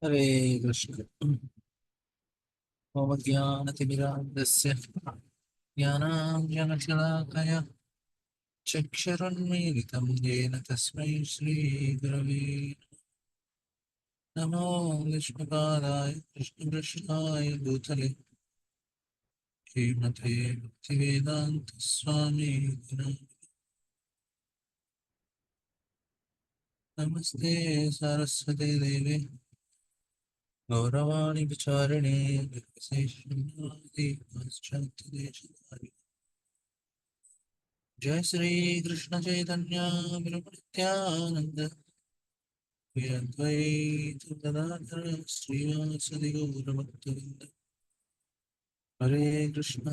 हरे कृष्ण। मम ज्ञानतिमिरान्धस्य ज्ञानाञ्जनशलाकया चक्षुरुन्मीलितं येन तस्मै श्रीगुरवे नमो विष्णुपादाय कृष्णकृष्णाय भूतले श्रीमते भक्तिवेदान्तस्वामी नमस्ते सरस्वती देवे गौरवाणी विचारिणे निर्विशेषशून्यवादी जय श्री कृष्ण चैतन्य प्रभु नित्यानंद श्री अद्वैत गदाधर श्रीवासदि गौरभक्तवृंद हरे कृष्ण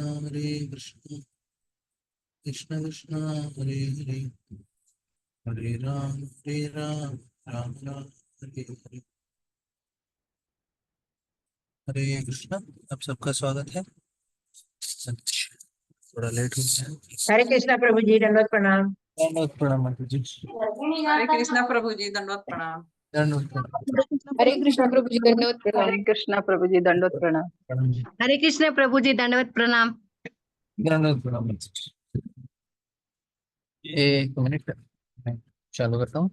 कृष्ण कृष्ण हरे हरे हरे राम राम राम हरे हरे। हरे कृष्ण। आप सबका स्वागत है। अच्छा, थोड़ा लेट हो गया है। हरे कृष्णा प्रभु जी, दंडवत प्रणाम। बहुत प्रणाम माता जी। हरे कृष्णा प्रभु जी, दंडवत प्रणाम। दंडवत प्रणाम। हरे कृष्ण प्रभु जी दंडवत प्रणाम। हरे कृष्णा प्रभु जी, दंडवत प्रणाम। प्रणाम जी। हरे कृष्ण प्रभु जी, दंडवत प्रणाम। दंडवत प्रणाम माता जी। एक मिनट मैं चालू करता हूँ।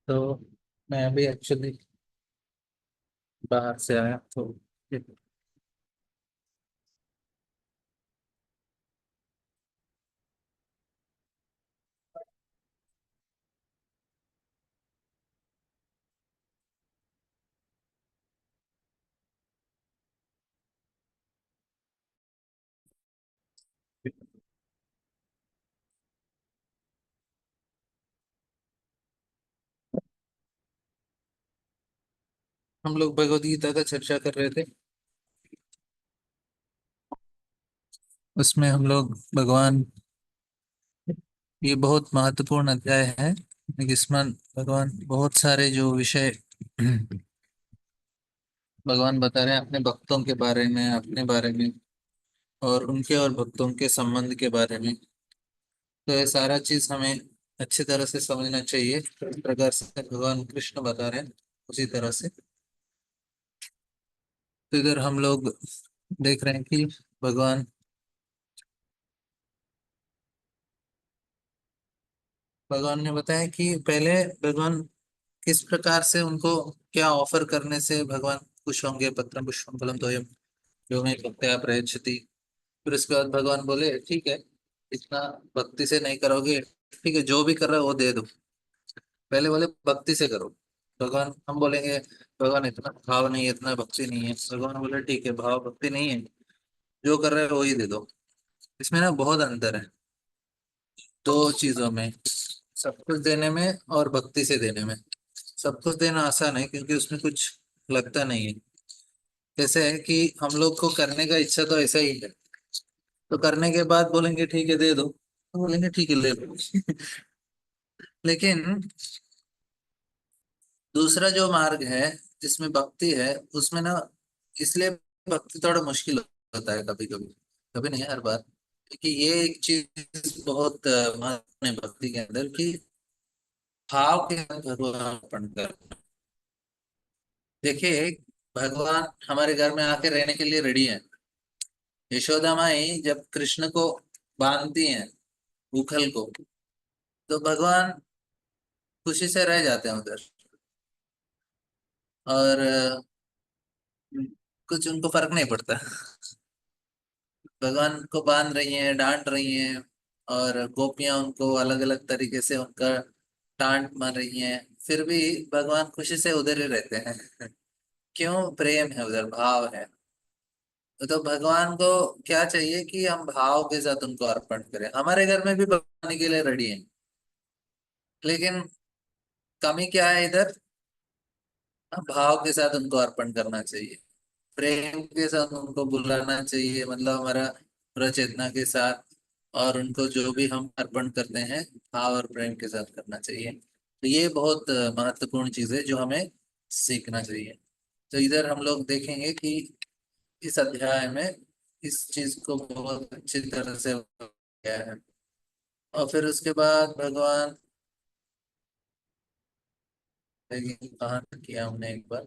तो मैं अभी एक्चुअली बाहर से आया तो हम लोग भगवद गीता का चर्चा कर रहे थे। उसमें हम लोग भगवान, ये बहुत महत्वपूर्ण अध्याय है। जिसमें भगवान बहुत सारे जो विषय भगवान बता रहे हैं अपने भक्तों के बारे में, अपने बारे में और उनके और भक्तों के संबंध के बारे में। तो ये सारा चीज हमें अच्छी तरह से समझना चाहिए। इस प्रकार से भगवान कृष्ण बता रहे हैं उसी तरह से। तो इधर हम लोग देख रहे हैं कि भगवान भगवान ने बताया कि पहले भगवान किस प्रकार से उनको क्या ऑफर करने से भगवान खुश होंगे। पत्रम पुष्पम फलम तोयम जो मैं भक्त्या प्रयच्छति। फिर उसके बाद भगवान बोले ठीक है, इतना भक्ति से नहीं करोगे, ठीक है जो भी कर रहे हो वो दे दो। पहले बोले भक्ति से करो। भगवान हम बोलेंगे भगवान इतना भाव नहीं है, इतना भक्ति नहीं है। भगवान बोले ठीक है, भाव भक्ति नहीं है, जो कर रहे हो वही दे दो। इसमें ना बहुत अंतर है दो चीजों में, सब कुछ देने में और भक्ति से देने में। सब कुछ देना आसान है क्योंकि उसमें कुछ लगता नहीं है। जैसे है कि हम लोग को करने का इच्छा तो ऐसा ही है, तो करने के बाद बोलेंगे ठीक है दे दो, तो बोलेंगे ठीक है ले लो। लेकिन दूसरा जो मार्ग है जिसमें भक्ति है उसमें ना, इसलिए भक्ति थोड़ा मुश्किल होता है कभी कभी, कभी नहीं हर बार। क्योंकि ये एक चीज बहुत महत्व है भक्ति के अंदर कि भाव के साथ भगवान अर्पण कर। देखिए भगवान हमारे घर में आके रहने के लिए रेडी है। यशोदा माई जब कृष्ण को बांधती हैं उखल को, तो भगवान खुशी से रह जाते हैं उधर। और कुछ उनको फर्क नहीं पड़ता। भगवान को बांध रही हैं, डांट रही हैं, और गोपियां उनको अलग अलग तरीके से उनका डांट मार रही हैं, फिर भी भगवान खुशी से उधर ही रहते हैं। क्यों? प्रेम है उधर, भाव है। तो भगवान को क्या चाहिए कि हम भाव के साथ उनको अर्पण करें। हमारे घर में भी भगवान के लिए रेडी है, लेकिन कमी क्या है इधर? भाव के साथ उनको अर्पण करना चाहिए, प्रेम के साथ उनको बुलाना चाहिए, मतलब हमारा पूरा चेतना के साथ। और उनको जो भी हम अर्पण करते हैं भाव और प्रेम के साथ करना चाहिए। तो ये बहुत महत्वपूर्ण चीज है जो हमें सीखना चाहिए। तो इधर हम लोग देखेंगे कि इस अध्याय में इस चीज को बहुत अच्छी तरह से किया है। और फिर उसके बाद भगवान, देखिए कहाँ तक किया हमने एक बार,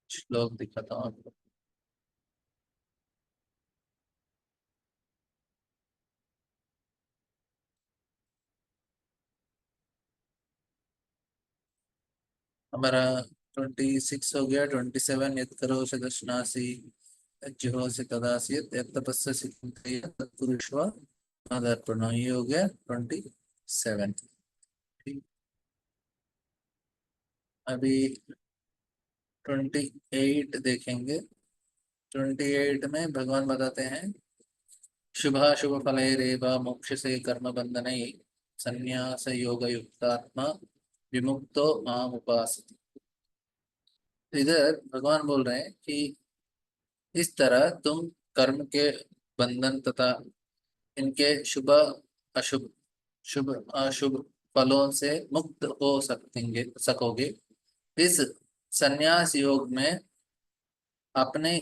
श्लोक दिखाता हूँ आपको। हमारा 26 हो गया। 27, यत् करोषि दशनासि यज्जुहोषि तदासि यत् तपस्यसि कुन्तेय तत्कुरुष्व मदर्पणम्, ये हो गया 27। ठीक। अभी 28 देखेंगे। 28 में भगवान बताते हैं, शुभाशुभ फलैरेव मोक्षसे कर्म बंधनै संन्यास योग युक्तात्मा विमुक्तो माम उपासते। इधर भगवान बोल रहे हैं कि इस तरह तुम कर्म के बंधन तथा इनके शुभ अशुभ, शुभ अशुभ फलों से मुक्त हो सकोगे। इस संन्यास योग में अपने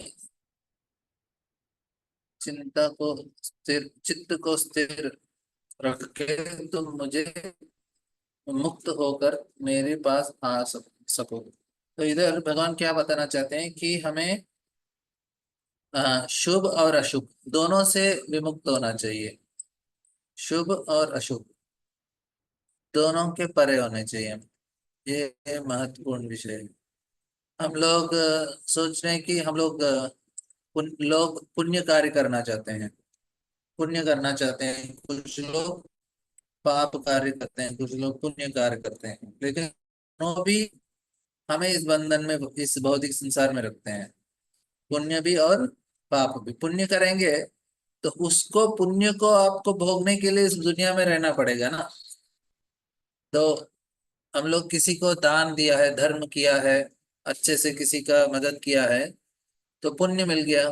चित्त को स्थिर रख के तुम मुझे मुक्त होकर मेरे पास आ सको। तो इधर भगवान क्या बताना चाहते हैं कि हमें शुभ और अशुभ दोनों से विमुक्त होना चाहिए। शुभ और अशुभ दोनों के परे होने चाहिए। ये महत्वपूर्ण विषय है। हम लोग सोच रहे हैं कि हम लोग लोग पुण्य कार्य करना चाहते हैं, पुण्य करना चाहते हैं। कुछ लोग पाप कार्य करते हैं, कुछ लोग पुण्य कार्य करते हैं, लेकिन दोनों भी हमें इस बंधन में, इस भौतिक संसार में रखते हैं। पुण्य भी और पाप भी। पुण्य करेंगे तो उसको, पुण्य को आपको भोगने के लिए इस दुनिया में रहना पड़ेगा ना। तो हम लोग किसी को दान दिया है, धर्म किया है, अच्छे से किसी का मदद किया है, तो पुण्य मिल गया।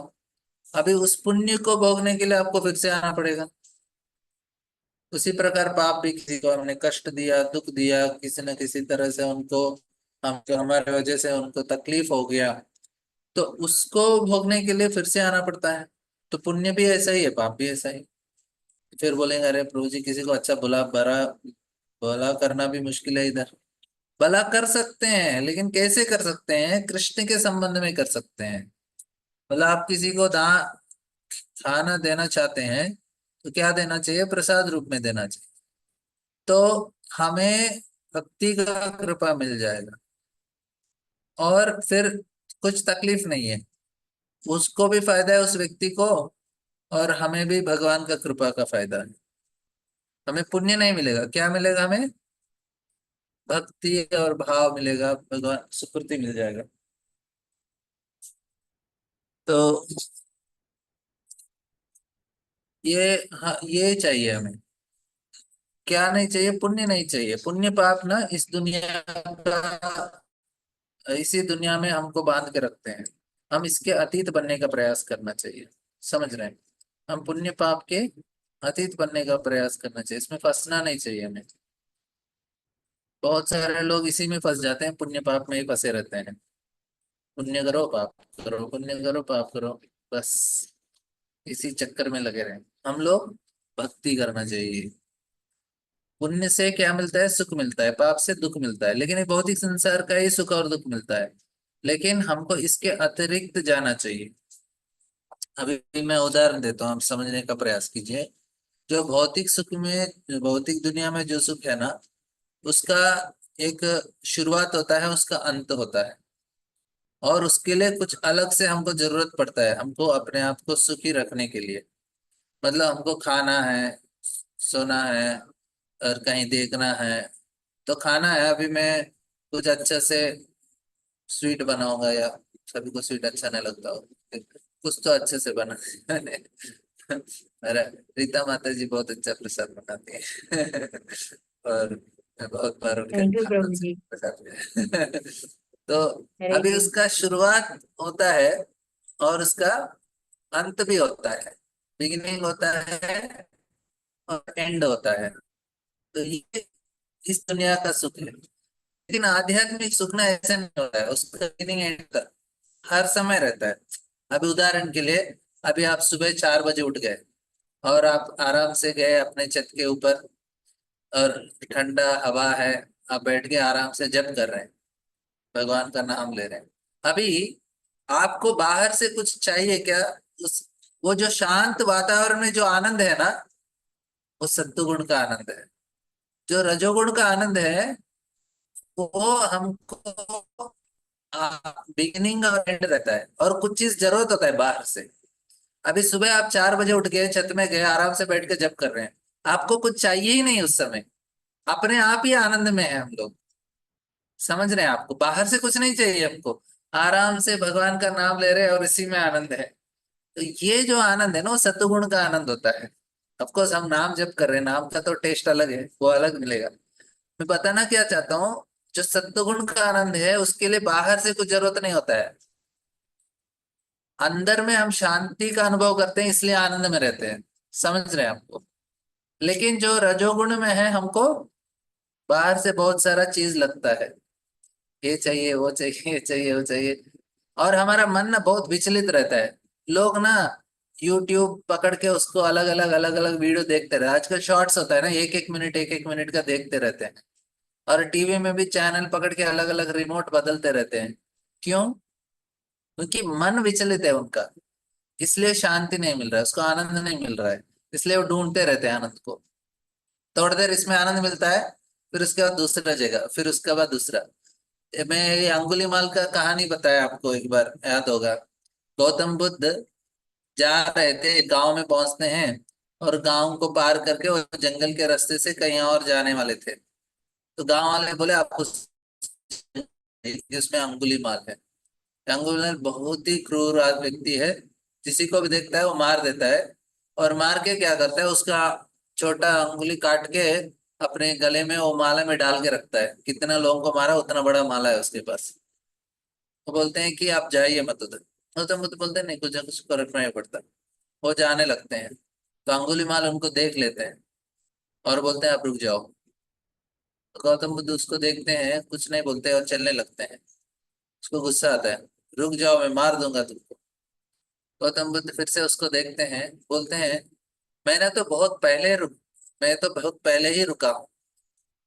अभी उस पुण्य को भोगने के लिए आपको फिर से आना पड़ेगा। उसी प्रकार पाप भी, किसी को हमने कष्ट दिया, दुख दिया, किसी न किसी तरह से उनको, हम हमारे वजह से उनको तकलीफ हो गया, तो उसको भोगने के लिए फिर से आना पड़ता है। तो पुण्य भी ऐसा ही है, पाप भी ऐसा ही। फिर बोलेंगे अरे प्रभु जी, किसी को अच्छा बुला बड़ा भला करना भी मुश्किल है इधर। भला कर सकते हैं, लेकिन कैसे कर सकते हैं? कृष्ण के संबंध में कर सकते हैं। मतलब आप किसी को दान खाना देना चाहते हैं तो क्या देना चाहिए? प्रसाद रूप में देना चाहिए। तो हमें भक्ति का कृपा मिल जाएगा और फिर कुछ तकलीफ नहीं है। उसको भी फायदा है, उस व्यक्ति को, और हमें भी भगवान का कृपा का फायदा है। हमें पुण्य नहीं मिलेगा, क्या मिलेगा? हमें भक्ति और भाव मिलेगा, भगवान सुकृति मिल जाएगा। तो ये, हाँ, ये चाहिए हमें। क्या नहीं चाहिए? पुण्य नहीं चाहिए। पुण्य पाप ना इस दुनिया का, इसी दुनिया में हमको बांध के रखते हैं। हम इसके अतीत बनने का प्रयास करना चाहिए। समझ रहे हैं? हम पुण्य पाप के अतीत बनने का प्रयास करना चाहिए, इसमें फंसना नहीं चाहिए हमें। बहुत सारे लोग इसी में फंस जाते हैं, पुण्य पाप में ही फंसे रहते हैं। पुण्य करो पाप करो, पुण्य करो पाप करो, बस इसी चक्कर में लगे रहे। हम लोग भक्ति करना चाहिए। पुण्य से क्या मिलता है? सुख मिलता है। पाप से दुख मिलता है, लेकिन ये भौतिक संसार का ही सुख और दुख मिलता है। लेकिन हमको इसके अतिरिक्त जाना चाहिए। अभी मैं उदाहरण देता हूँ, आप समझने का प्रयास कीजिए। जो भौतिक सुख में, भौतिक दुनिया में जो सुख है ना, उसका एक शुरुआत होता है, उसका अंत होता है। और उसके लिए कुछ अलग से हमको जरूरत पड़ता है, हमको अपने आप को सुखी रखने के लिए। मतलब हमको खाना है, सोना है, और कहीं देखना है। तो खाना है, अभी मैं कुछ अच्छा से स्वीट बनाऊंगा, या सभी को स्वीट अच्छा नहीं लगता हो, कुछ तो अच्छे से बना। अरे रीता माता जी बहुत अच्छा प्रसाद बनाती है। और मैं बहुत बार उनके थैंक यू हाथों प्रभु से जी। प्रसाद लिया। तो हरे अभी उसका शुरुआत होता है और उसका अंत भी होता है, बिगिनिंग होता है और एंड होता है। तो ये इस दुनिया का सुख है। लेकिन आध्यात्मिक सुख ना ऐसे नहीं होता है, उसका बिगिनिंग एंड तक हर समय रहता है। अभी उदाहरण के लिए, अभी आप सुबह 4 बजे उठ गए और आप आराम से गए अपने छत के ऊपर और ठंडा हवा है, आप बैठ के आराम से जप कर रहे हैं, भगवान का नाम ले रहे हैं। अभी आपको बाहर से कुछ चाहिए क्या? उस वो जो शांत वातावरण में जो आनंद है ना, वो सत्वगुण का आनंद है। जो रजोगुण का आनंद है वो हमको बिगिनिंग और एंड रहता है, और कुछ चीज जरूरत होता है बाहर से। अभी सुबह आप 4 बजे उठ गए, छत में गए, आराम से बैठ के जप कर रहे हैं, आपको कुछ चाहिए ही नहीं उस समय, अपने आप ही आनंद में है हम लोग। समझ रहे हैं? आपको बाहर से कुछ नहीं चाहिए, हमको आराम से भगवान का नाम ले रहे हैं और इसी में आनंद है। तो ये जो आनंद है ना, वो सत्वगुण का आनंद होता है। ऑफकोर्स हम नाम जप कर रहे हैं, नाम का तो टेस्ट अलग है, वो अलग मिलेगा। मैं बताना क्या चाहता हूँ, जो सत्वगुण का आनंद है उसके लिए बाहर से कुछ जरूरत नहीं होता है। अंदर में हम शांति का अनुभव करते हैं, इसलिए आनंद में रहते हैं। समझ रहे हैं आपको? लेकिन जो रजोगुण में है, हमको बाहर से बहुत सारा चीज लगता है, ये चाहिए वो चाहिए ये चाहिए वो चाहिए, और हमारा मन ना बहुत विचलित रहता है। लोग ना यूट्यूब पकड़ के उसको अलग अलग वीडियो देखते रहे, आजकल शॉर्ट्स होता है ना, एक एक मिनट का देखते रहते हैं। और टीवी में भी चैनल पकड़ के अलग अलग रिमोट बदलते रहते हैं। क्यों? क्योंकि मन विचलित है उनका, इसलिए शांति नहीं मिल रहा है, उसको आनंद नहीं मिल रहा है, इसलिए वो ढूंढते रहते हैं आनंद को। थोड़ी देर इसमें आनंद मिलता है, फिर उसके बाद दूसरा जगह, फिर उसके बाद दूसरा। मैं ये अंगुलीमाल का कहानी बताया आपको, एक बार याद होगा। गौतम बुद्ध जा रहे थे, गांव में पहुंचते हैं, और गांव को पार करके वो जंगल के रास्ते से कहीं और जाने वाले थे। तो गांव वाले बोले आपको उसमें अंगुलीमाल है। अंगुलीमाल बहुत ही क्रूर व्यक्ति है, किसी को भी देखता है वो मार देता है। और मार के क्या करता है, उसका छोटा अंगुली काट के अपने गले में वो माला में डाल के रखता है। कितना लोगों को मारा, उतना बड़ा माला है उसके पास। वो बोलते हैं कि आप जाइए मत उधर। गौतम बुद्ध बोलते हैं नहीं, कुछ ना कुछ तो रखना ही पड़ता। वो जाने लगते हैं, तो अंगुलीमाल उनको देख लेते हैं और बोलते हैं आप रुक जाओ। तो गौतम बुद्ध उसको देखते हैं, कुछ नहीं बोलते और चलने लगते हैं। उसको गुस्सा आता है, रुक जाओ मैं मार दूंगा तुमको। गौतम बुद्ध फिर से उसको देखते हैं, बोलते हैं मैंने तो बहुत पहले रुक मैं तो बहुत पहले ही रुका हूँ,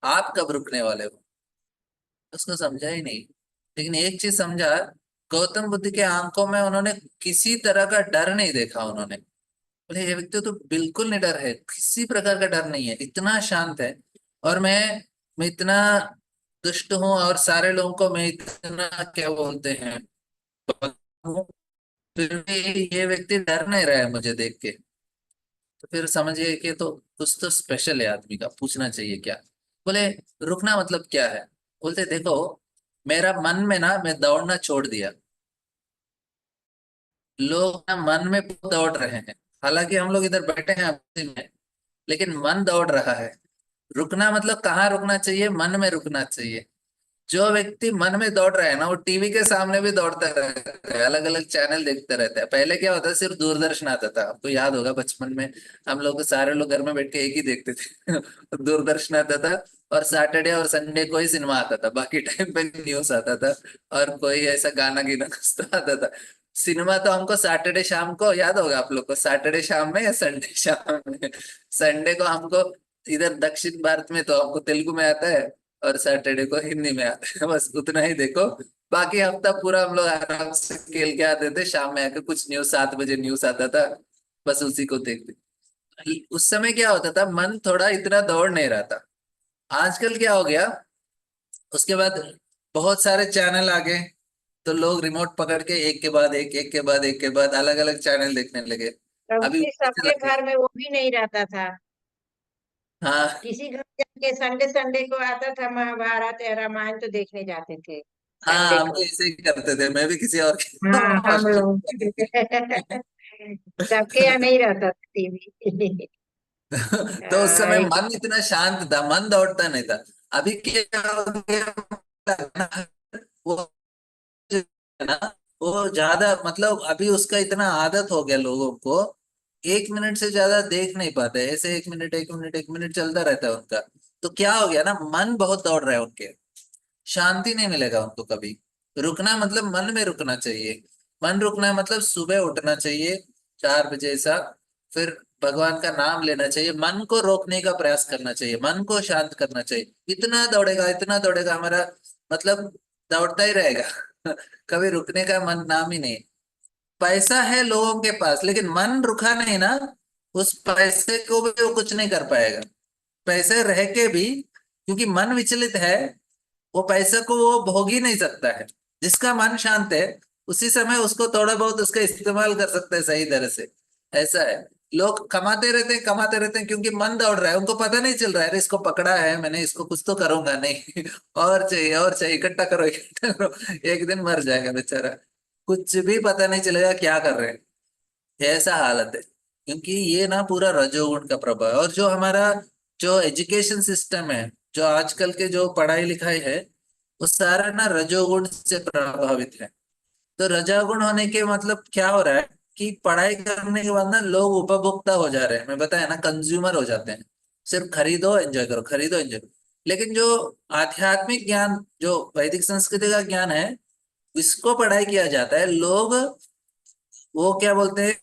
आप कब रुकने वाले हो? उसको समझा ही नहीं। लेकिन एक चीज समझा, गौतम बुद्ध के आंखों में उन्होंने किसी तरह का डर नहीं देखा। उन्होंने बोले ये व्यक्ति तो बिल्कुल नहीं डर है, किसी प्रकार का डर नहीं है, इतना शांत है। और मैं इतना दुष्ट हूँ और सारे लोगों को मैं इतना क्या बोलते हैं हूँ, फिर भी ये व्यक्ति डर नहीं रहा है मुझे देख के। तो फिर समझिए कि तो कुछ तो स्पेशल है आदमी का, पूछना चाहिए क्या। बोले रुकना मतलब क्या है? बोलते देखो, मेरा मन में ना मैं दौड़ना छोड़ दिया। लोग ना मन में बहुत दौड़ रहे हैं, हालांकि हम लोग इधर बैठे हैं आपसी में, लेकिन मन दौड़ रहा है। रुकना मतलब कहाँ रुकना चाहिए? मन में रुकना चाहिए। जो व्यक्ति मन में दौड़ रहा है ना, वो टीवी के सामने भी दौड़ता रहता है, अलग अलग चैनल देखते रहता है। पहले क्या होता है, सिर्फ दूरदर्शन आता था, आपको याद होगा बचपन में हम लोग सारे लोग घर में बैठ के एक ही देखते थे दूरदर्शन आता था, और सैटरडे और संडे को ही सिनेमा आता था, बाकी टाइम पे न्यूज आता था और कोई ऐसा गाना गिना कुछ तो आता था। सिनेमा तो हमको सैटरडे शाम को, याद होगा आप लोग को, सैटरडे शाम में या संडे शाम में। संडे को हमको इधर दक्षिण भारत में तो हमको तेलुगु में आता है, और सैटरडे को हिंदी में आता है, बस उतना ही देखो। बाकी हफ्ता पूरा हम लोग आराम से खेल के आते थे, शाम में आके कुछ न्यूज 7 बजे न्यूज आता था, बस उसी को देखते। उस समय क्या होता था, मन थोड़ा इतना दौड़ नहीं रहा था। आजकल क्या हो गया, उसके बाद बहुत सारे चैनल आ गए, तो लोग रिमोट पकड़ के एक के बाद एक के बाद अलग अलग चैनल देखने लगे। प्रभु अभी जी सबके घर में वो भी नहीं रहता था। हाँ किसी घर जाके संडे संडे को आता था महाभारत या रामायण, तो देखने जाते थे हाँ, संडे हम को। तो ऐसे ही करते थे, मैं भी किसी और हाँ हम हॉस्टल लोग सबके यहाँ नहीं रहता था टीवी। तो उस समय एक मन इतना शांत था, मन दौड़ता नहीं था। अभी क्या हो गया, वो वो ज्यादा मतलब अभी उसका इतना आदत हो गया लोगों को, 1 मिनट से ज्यादा देख नहीं पाते, ऐसे 1 मिनट 1 मिनट 1 मिनट चलता रहता है उनका। तो क्या हो गया ना, मन बहुत दौड़ रहा है उनके, शांति नहीं मिलेगा उनको कभी। रुकना मतलब मन में रुकना चाहिए। मन रुकना मतलब सुबह उठना चाहिए 4 बजे सा, फिर भगवान का नाम लेना चाहिए, मन को रोकने का प्रयास करना चाहिए, मन को शांत करना चाहिए। इतना दौड़ेगा हमारा, मतलब दौड़ता ही रहेगा कभी रुकने का मन नाम ही नहीं। पैसा है लोगों के पास, लेकिन मन रुका नहीं ना, उस पैसे को भी वो कुछ नहीं कर पाएगा। पैसे रह के भी क्योंकि मन विचलित है, वो पैसे को वो भोग ही नहीं सकता है। जिसका मन शांत है उसी समय उसको थोड़ा बहुत उसका इस्तेमाल कर सकता है सही तरह से। ऐसा है, लोग कमाते रहते हैं क्योंकि मन दौड़ रहा है, उनको पता नहीं चल रहा है, अरे इसको पकड़ा है मैंने, इसको कुछ तो करूंगा नहीं और चाहिए इकट्ठा करो इकट्ठा करो, एक दिन मर जाएगा बेचारा, कुछ भी पता नहीं चलेगा क्या कर रहे हैं। ऐसा हालत है, क्योंकि ये ना पूरा रजोगुण का प्रभाव है। और जो हमारा जो एजुकेशन सिस्टम है, जो आजकल के जो पढ़ाई लिखाई है, वो सारा ना रजोगुण से प्रभावित है। तो रजोगुण होने के मतलब क्या हो रहा है कि पढ़ाई करने के बाद ना लोग उपभोक्ता हो जा रहे हैं, मैं बताया ना, कंज्यूमर हो जाते हैं। सिर्फ खरीदो एंजॉय करो, खरीदो एंजॉय करो। लेकिन जो आध्यात्मिक ज्ञान, जो वैदिक संस्कृति का ज्ञान है, इसको पढ़ाई किया जाता है। लोग वो क्या बोलते हैं,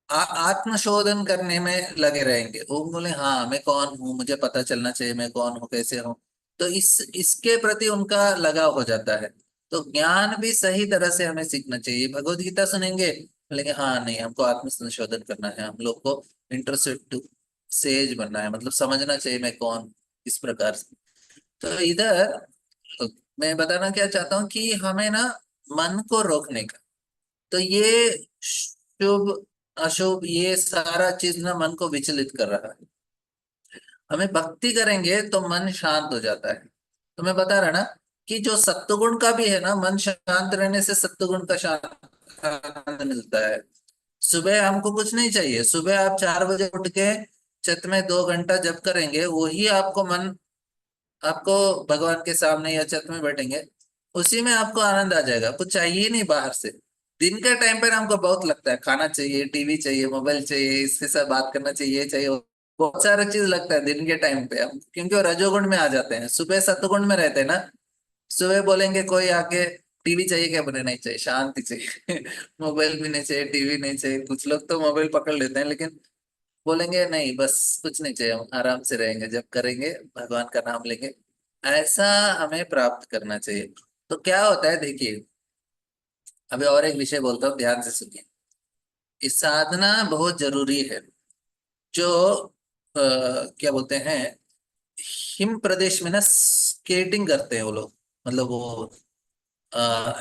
आत्मशोधन करने में लगे रहेंगे। वो बोले हाँ मैं कौन हूँ, मुझे पता चलना चाहिए मैं कौन हूँ कैसे हूँ। तो इसके प्रति उनका लगाव हो जाता है। तो ज्ञान भी सही तरह से हमें सीखना चाहिए। भगवत गीता सुनेंगे, बोलेंगे हाँ नहीं हमको आत्म संशोधन करना है, हम लोग को इंट्रोस्पेक्टिव सेज बनना है, मतलब समझना चाहिए मैं कौन हूं, इस प्रकार से। तो इधर मैं बताना क्या चाहता हूँ कि हमें ना मन को रोकने का, तो ये शुभ अशुभ ये सारा चीज ना मन को विचलित कर रहा है। हमें भक्ति करेंगे तो मन शांत हो जाता है। तो मैं बता रहा ना कि जो सत्वगुण का भी है ना, मन शांत रहने से सत्वगुण का शांत आनंद मिलता है। सुबह हमको कुछ नहीं चाहिए, सुबह आप 4 बजे उठ के छत में 2 घंटा जप करेंगे, वही आपको मन, आपको भगवान के सामने या छत में बैठेंगे, उसी में आपको आनंद आ जाएगा, कुछ चाहिए ही नहीं बाहर से। दिन के टाइम पर हमको बहुत लगता है खाना चाहिए, टीवी चाहिए, मोबाइल चाहिए, इसके साथ बात करना चाहिए, चाहिए बहुत सारा चीज लगता है दिन के टाइम पे हम, क्योंकि वो रजोगुण में आ जाते हैं, सुबह सत्वगुण में रहते हैं ना। सुबह बोलेंगे कोई आके टीवी चाहिए क्या, बोले नहीं चाहिए, शांति चाहिए मोबाइल भी नहीं चाहिए, टीवी नहीं चाहिए। कुछ लोग तो मोबाइल पकड़ लेते हैं, लेकिन बोलेंगे नहीं बस कुछ नहीं चाहिए, हम आराम से रहेंगे, जब करेंगे भगवान का नाम लेंगे। ऐसा हमें प्राप्त करना चाहिए। तो क्या होता है देखिए, अभी और एक विषय बोलता हूँ, ध्यान से सुनिए। इस साधना बहुत जरूरी है। जो क्या बोलते हैं, हिम प्रदेश में ना स्केटिंग करते हैं वो लोग, मतलब वो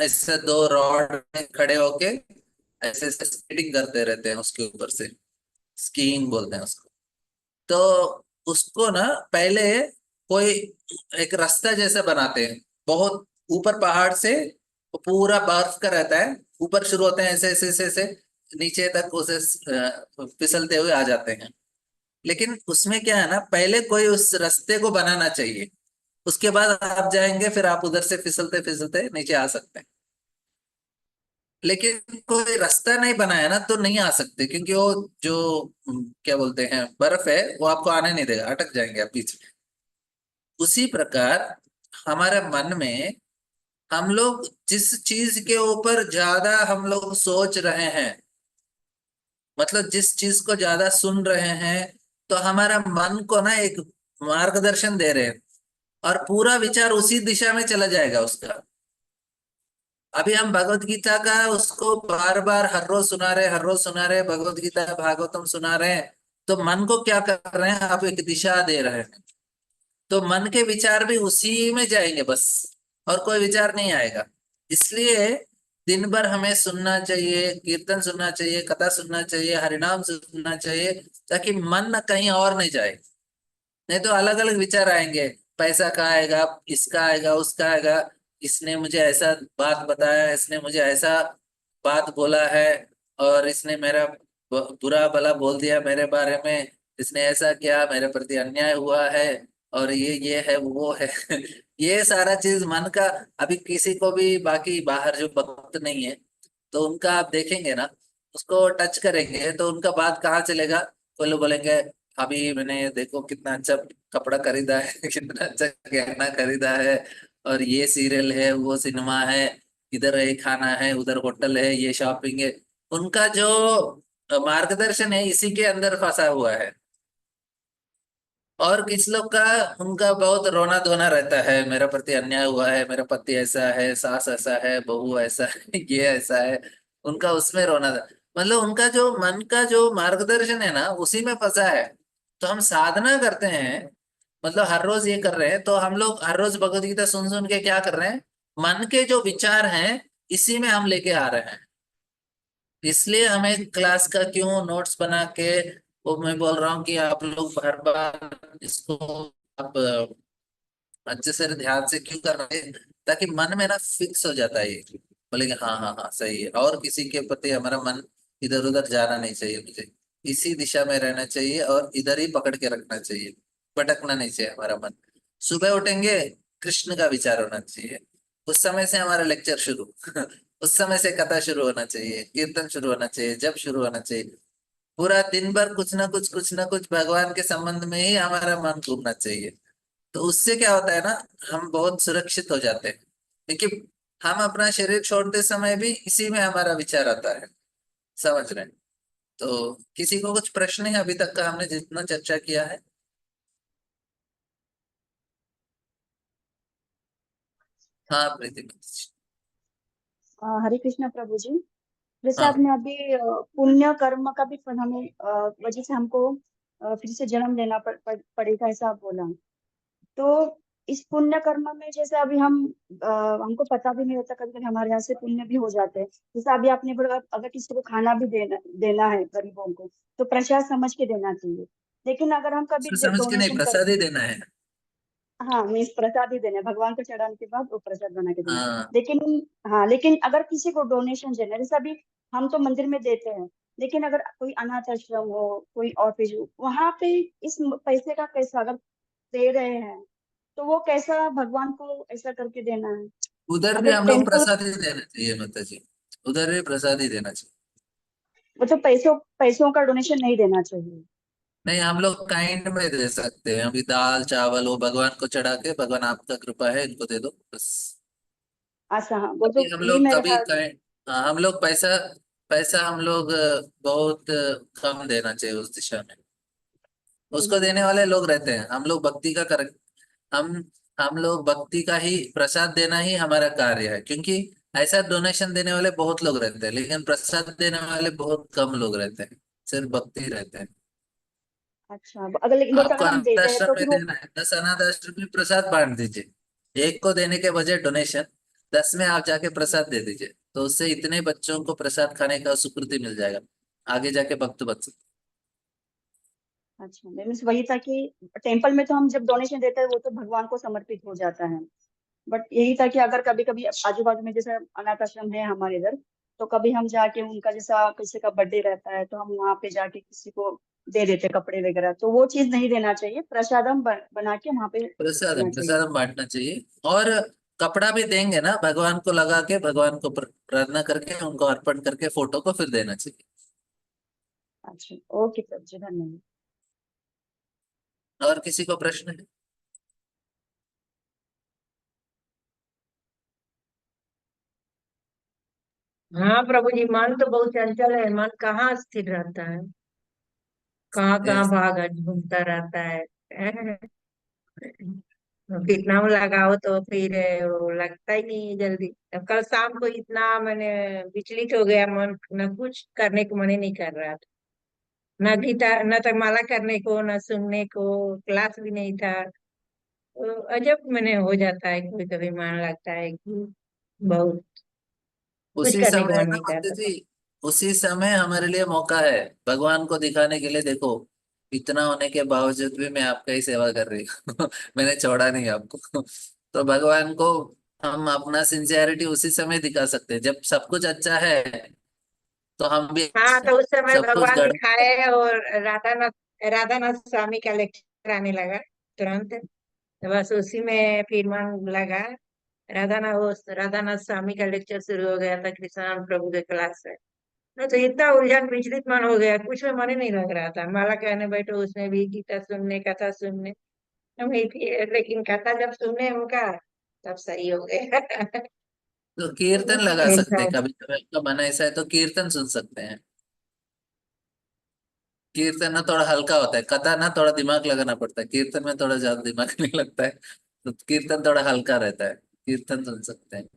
ऐसे 2 रॉड में खड़े होके ऐसे ऐसे स्केटिंग करते रहते हैं उसके ऊपर से, स्कीइंग बोलते हैं उसको। तो उसको ना पहले कोई एक रास्ता जैसा बनाते हैं, बहुत ऊपर पहाड़ से, वो पूरा बर्फ का रहता है, ऊपर शुरू होते हैं ऐसे ऐसे ऐसे ऐसे, नीचे तक उसे फिसलते हुए आ जाते हैं। लेकिन उसमें क्या है ना, पहले कोई उस रास्ते को बनाना चाहिए, उसके बाद आप जाएंगे, फिर आप उधर से फिसलते फिसलते नीचे आ सकते हैं। लेकिन कोई रास्ता नहीं बनाया ना तो नहीं आ सकते, क्योंकि वो जो क्या बोलते हैं बर्फ है, वो आपको आने नहीं देगा, अटक जाएंगे आप बीच में। उसी प्रकार हमारे मन में हम लोग जिस चीज के ऊपर ज्यादा हम लोग सोच रहे हैं, मतलब जिस चीज को ज्यादा सुन रहे हैं, तो हमारा मन को ना एक मार्गदर्शन दे रहे हैं, और पूरा विचार उसी दिशा में चला जाएगा उसका। अभी हम भगवत गीता का उसको बार बार हर रोज सुना रहे, हर रोज सुना रहे, भगवत गीता भागवतम सुना रहे हैं, तो मन को क्या कर रहे हैं, आप एक दिशा दे रहे हैं। तो मन के विचार भी उसी में जाएंगे बस, और कोई विचार नहीं आएगा। इसलिए दिन भर हमें सुनना चाहिए, कीर्तन सुनना चाहिए, कथा सुनना चाहिए, हरिनाम सुनना चाहिए, ताकि मन न कहीं और नहीं जाए। नहीं तो अलग अलग विचार आएंगे, पैसा का आएगा, इसका आएगा, उसका आएगा, इसने मुझे ऐसा बात बताया, इसने मुझे ऐसा बात बोला है, और इसने मेरा बुरा भला बोल दिया मेरे बारे में, इसने ऐसा किया, मेरे प्रति अन्याय हुआ है, और ये है वो है ये सारा चीज मन का, अभी किसी को भी बाकी बाहर जो भक्त नहीं है तो उनका आप देखेंगे ना, उसको टच करेंगे तो उनका बात कहाँ चलेगा। वो लोग बोलेंगे अभी मैंने देखो कितना अच्छा कपड़ा खरीदा है कितना अच्छा गहना खरीदा है, और ये सीरियल है, वो सिनेमा है, इधर ये खाना है, उधर होटल है, ये शॉपिंग है। उनका जो मार्गदर्शन है इसी के अंदर फंसा हुआ है। और किस लोग का, उनका बहुत रोना धोना रहता है, मेरे प्रति अन्याय हुआ है, मेरा पति ऐसा है, सास ऐसा है, बहू ऐसा है ये ऐसा है। उनका उसमें रोना था, मतलब उनका जो मन का जो मार्गदर्शन है ना उसी में फंसा है। तो हम साधना करते हैं, मतलब हर रोज ये कर रहे हैं, तो हम लोग हर रोज भगवत गीता सुन सुन के क्या कर रहे हैं, मन के जो विचार हैं इसी में हम लेके आ रहे हैं। इसलिए हमें क्लास का क्यों नोट्स बना के, वो मैं बोल रहा हूँ कि आप लोग हर बार इसको आप अच्छे से ध्यान से क्यों कर रहे हैं, ताकि मन में ना फिक्स हो जाता है ये, बोले कि हाँ हाँ हाँ सही है, और किसी के प्रति हमारा मन इधर उधर जाना नहीं चाहिए, मुझे इसी दिशा में रहना चाहिए और इधर ही पकड़ के रखना चाहिए, भटकना नहीं चाहिए हमारा मन। सुबह उठेंगे, कृष्ण का विचार होना चाहिए, उस समय से हमारा लेक्चर शुरू उस समय से कथा शुरू होना चाहिए, कीर्तन शुरू होना चाहिए, जब शुरू होना चाहिए। पूरा दिन भर कुछ ना कुछ भगवान के संबंध में ही हमारा मन घूमना चाहिए। तो उससे क्या होता है ना, हम बहुत सुरक्षित हो जाते हैं, क्योंकि हम अपना शरीर छोड़ते समय भी इसी में हमारा विचार आता है। समझ रहे हैं? तो किसी को कुछ प्रश्न है अभी तक का हमने जितना चर्चा किया है? हाँ प्रीति। हरे कृष्णा प्रभु जी। जैसे हाँ, आपने अभी पुण्य कर्म का भी फल हमें वजह से हमको फिर से जन्म लेना पड़ेगा ऐसा आप बोला। तो इस पुण्य कर्म में जैसे अभी हमको पता भी नहीं होता, कभी कभी हमारे यहाँ से पुण्य भी हो जाते हैं। जैसे अभी आपने बोला अगर किसी को खाना भी देना है गरीबों को तो प्रसाद समझ के देना चाहिए। लेकिन अगर हम कभी सोच समझ के नहीं, डोनेशन प्रसाद ही देना है। हाँ मीन्स प्रसाद ही देना है, भगवान को चढ़ाने के बाद वो प्रसाद बना के देना है। हाँ, लेकिन हाँ, लेकिन अगर किसी को डोनेशन देना है, जैसे अभी हम तो मंदिर में देते हैं, लेकिन अगर कोई अनाथ आश्रम हो, कोई ऑर्फेज हो, वहां पे इस पैसे का कैसा अगर दे रहे हैं तो वो कैसा भगवान को ऐसा करके देना है। उधर भी अगर हम लोग टेम्पल प्रसाद ही देना चाहिए माता जी, उधर भी प्रसाद ही देना चाहिए। मतलब पैसों पैसों का डोनेशन नहीं देना चाहिए। नहीं, हम लोग काइंड में दे सकते हैं, अभी दाल चावल वो भगवान को चढ़ा के, भगवान आपका कृपा है इनको दे दो बस। ऐसा हाँ, वो तो कभी हम ये लोग मेरा कभी ख्याल। हाँ, हम लोग पैसा पैसा हम लोग बहुत कम देना चाहिए उस दिशा में। उसको देने वाले लोग रहते हैं, हम लोग भक्ति का कर, हम हम लोग भक्ति का ही प्रसाद देना ही हमारा कार्य है, क्योंकि ऐसा डोनेशन देने वाले बहुत लोग रहते हैं लेकिन प्रसाद देने वाले बहुत कम लोग रहते हैं, सिर्फ भक्ति रहते हैं। अच्छा, अगर लेकिन बोलते आपको अगर हम अनाथ देते हैं आश्रम तो में फिर वो देना है, 10 अनाथ आश्रम में प्रसाद बांट दीजिए, एक को देने के बजाय डोनेशन 10 में आप जाके प्रसाद दे दीजिए, तो उससे इतने बच्चों को प्रसाद खाने का सुकृति मिल जाएगा, आगे जाके भक्त बच सकते। अच्छा मीन्स वही था कि टेम्पल में तो हम जब डोनेशन देते हैं वो तो भगवान को समर्पित हो जाता है। बट यही था कि अगर कभी कभी आजू बाजू में जैसे अनाथ आश्रम है हमारे इधर, तो कभी हम जाके उनका जैसा किसी का बर्थडे रहता है तो हम वहाँ पे जाके किसी को दे देते कपड़े वगैरह, तो वो चीज नहीं देना चाहिए। प्रसाद हम बना के वहाँ पे देना चाहिए। प्रसादम बांटना चाहिए, और कपड़ा भी देंगे ना भगवान को लगा के, भगवान को प्रार्थना करके उनको अर्पण करके फोटो को फिर देना चाहिए। अच्छा, ओके प्रभु जी, धन्यवाद। और किसी को प्रश्न है? हाँ प्रभु जी, मन तो बहुत चंचल है, मन कहाँ स्थिर रहता है, कहाँ कहाँ Yes. भागा घूमता रहता है। कितना लगाओ तो फिर वो लगता ही नहीं है जल्दी। अब कल शाम को इतना मैंने विचलित हो गया, मन न कुछ करने को मन ही नहीं कर रहा था, न गीता न तक माला करने को, न सुनने को, क्लास भी नहीं था। तो अजब मैंने हो जाता है, कभी कभी मन लगता है कि बहुत कुछ उसी करने को समय मन ना नहीं माता करता। जी, उसी समय हमारे लिए मौका है भगवान को दिखाने के लिए, देखो इतना होने के बावजूद भी मैं आपका ही सेवा कर रही हूँ मैंने छोड़ा नहीं आपको तो भगवान को हम अपना सिंसियरिटी उसी समय दिखा सकते हैं जब सब कुछ अच्छा है, तो हम भी हाँ, अच्छे हैं। तो उस समय सब कुछ भगवान गड़ दिखाए और राधानाथ राधानाथ स्वामी का लेक्चर आने लगा तुरंत। तो बस उसी में फिर मन लगा। राधानाथ स्वामी का लेक्चर शुरू हो गया था कृष्णानंद प्रभु के क्लास से। तो इतना उलझन विचलित मन हो गया, कुछ में मन ही नहीं लग रहा था। माला कहने बैठो उसमें भी गीता सुनने, कथा सुनने। लेकिन कथा जब सुनने उनका, तब सही हो गया। तो कीर्तन लगा सकते ऐसा हैं, कभी कभी आपका मन ऐसा है तो कीर्तन सुन सकते हैं। कीर्तन ना थोड़ा हल्का होता है, कथा ना थोड़ा दिमाग लगाना पड़ता है, कीर्तन में थोड़ा ज्यादा दिमाग नहीं लगता है। तो कीर्तन थोड़ा हल्का रहता है, कीर्तन सुन सकते हैं।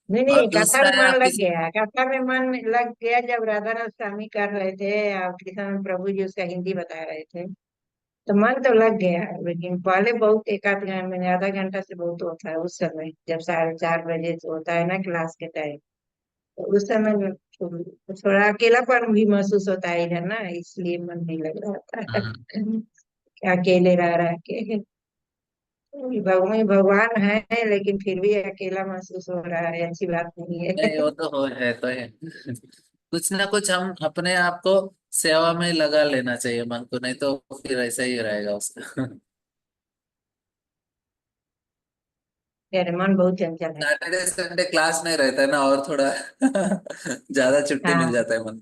नहीं और नहीं, कथा दूसरा में है मन आप लग किसी। गया, कथा में मन लग गया जब राधानाथ स्वामी कर रहे थे और कृष्ण प्रभु जी उसका हिंदी बता रहे थे। तो मन तो लग गया, लेकिन पहले बहुत एक आध घंटे में, आधा घंटा से बहुत होता है उस समय, जब 4:30 बजे से होता है ना क्लास के टाइम। तो उस समय थोड़ा अकेलापन भी महसूस होता है इधर ना, इसलिए मन नहीं लग रहा था। हाँ, अकेले रह रह के भगवान है, लेकिन फिर भी अकेला महसूस हो रहा है, अच्छी बात नहीं नहीं है। वो तो हो है तो है। कुछ ना कुछ हम अपने आप को सेवा में लगा लेना चाहिए मन को, नहीं तो फिर ऐसा ही रहेगा उसका। मेरे मन बहुत चंचल है। सैटरडे संडे क्लास नहीं रहता है ना, और थोड़ा ज्यादा छुट्टी मिल हाँ, जाता है मन।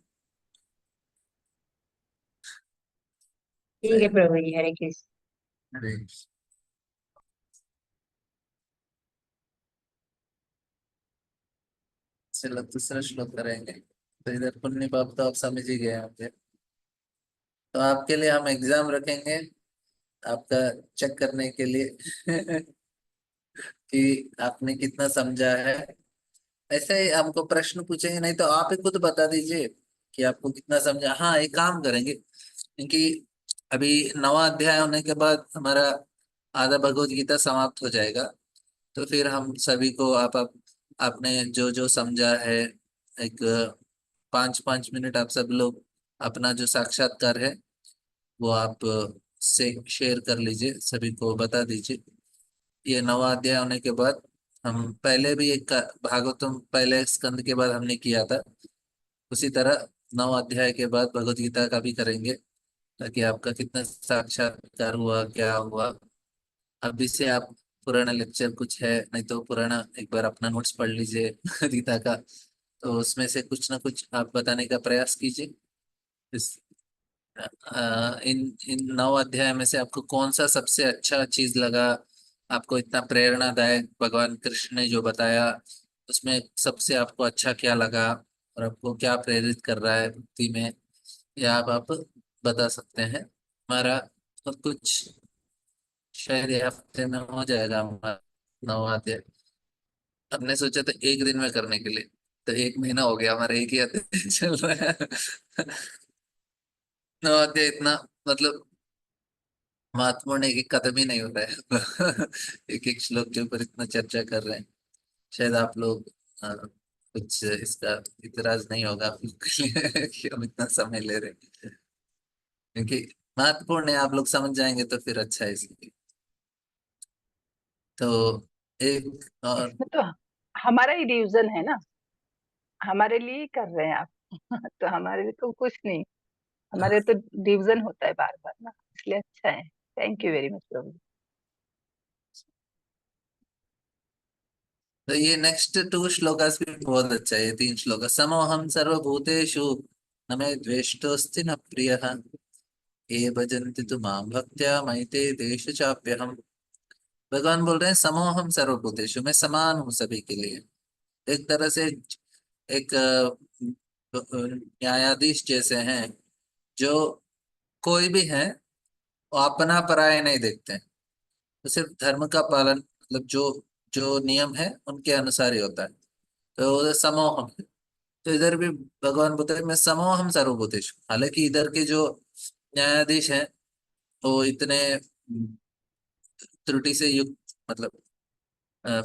ठीक है प्रभु जी, हरे कृष्ण। अरे, चलो दूसरा श्लोक करेंगे। तो इधर पुण्य पाप तो आप समझ ही गए होंगे। तो आपके लिए हम एग्जाम रखेंगे, आपका चेक करने के लिए कि आपने कितना समझा है। ऐसे ही हमको प्रश्न पूछेंगे, नहीं तो आप ही खुद बता दीजिए कि आपको कितना समझा। हाँ, एक काम करेंगे, क्योंकि अभी 9वां अध्याय होने के बाद हमारा आधा भगवत गीता समाप्त हो जाएगा। तो फिर हम सभी को आपने जो जो समझा है, एक 5-5 मिनट आप सब लोग अपना जो साक्षात्कार है वो आप से शेयर कर लीजिए, सभी को बता दीजिए। ये 9वां अध्याय होने के बाद हम पहले भी एक भागवतम पहले स्कंद के बाद हमने किया था, उसी तरह 9वां अध्याय के बाद भगवत गीता का भी करेंगे, ताकि आपका कितना साक्षात्कार हुआ, क्या हुआ। अभी से आप पुराना लेक्चर कुछ है, नहीं तो पुराना एक बार अपना नोट्स पढ़ लीजिए गीता का। तो उसमें से कुछ ना कुछ आप बताने का प्रयास कीजिए। इस इन इन 9 अध्याय में से आपको कौन सा सबसे अच्छा चीज लगा, आपको इतना प्रेरणादायक भगवान कृष्ण ने जो बताया, उसमें सबसे आपको अच्छा क्या लगा, और आपको क्या प्रेरित कर रहा है भक्ति में, या आप बता सकते हैं। हमारा सब कुछ शायद ये हफ्ते में हो जाएगा हमारा 9वां अध्याय। हमने सोचा था एक दिन में करने के लिए, तो 1 महीना हो गया हमारा एक ही अध्याय चल रहा है। 9वां अध्याय इतना मतलब महत्वपूर्ण है कि खत्म ही नहीं हो रहा है। एक एक श्लोक के ऊपर इतना चर्चा कर रहे हैं। शायद आप लोग कुछ इसका इतराज नहीं होगा आप लोग के लिए कि हम इतना समय ले रहे हैं, क्योंकि महत्वपूर्ण है, आप लोग समझ जाएंगे तो फिर अच्छा है इसलिए। तो एक और इसमें तो हमारा ही डिवीजन है ना, हमारे लिए ही कर रहे हैं आप। तो हमारे लिए तो कुछ नहीं, हमारे तो डिवीजन होता है बार बार ना, इसलिए अच्छा है। थैंक यू वेरी मच प्रभु। तो ये नेक्स्ट 2 श्लोकास भी बहुत अच्छा है, ये 3 श्लोक। समोहम सर्वभूतेषु न मे द्वेष्टोऽस्ति न प्रियः, ये भजन्ति तु मां भक्त्या मयि देश चाप्यहम्। भगवान बोल रहे हैं समोहम सर्वभूतेषु, मैं समान हूँ सभी के लिए। एक तरह से एक न्यायाधीश जैसे हैं, जो कोई भी है वो अपना पराया नहीं देखते हैं। तो सिर्फ धर्म का पालन, मतलब जो जो नियम है उनके अनुसार ही होता है। तो वो समोहम है। तो इधर भी भगवान बोलते हैं मैं समोहम सर्वभूतेषु। हालांकि इधर के जो न्यायाधीश हैं वो इतने त्रुटि से युक्त, मतलब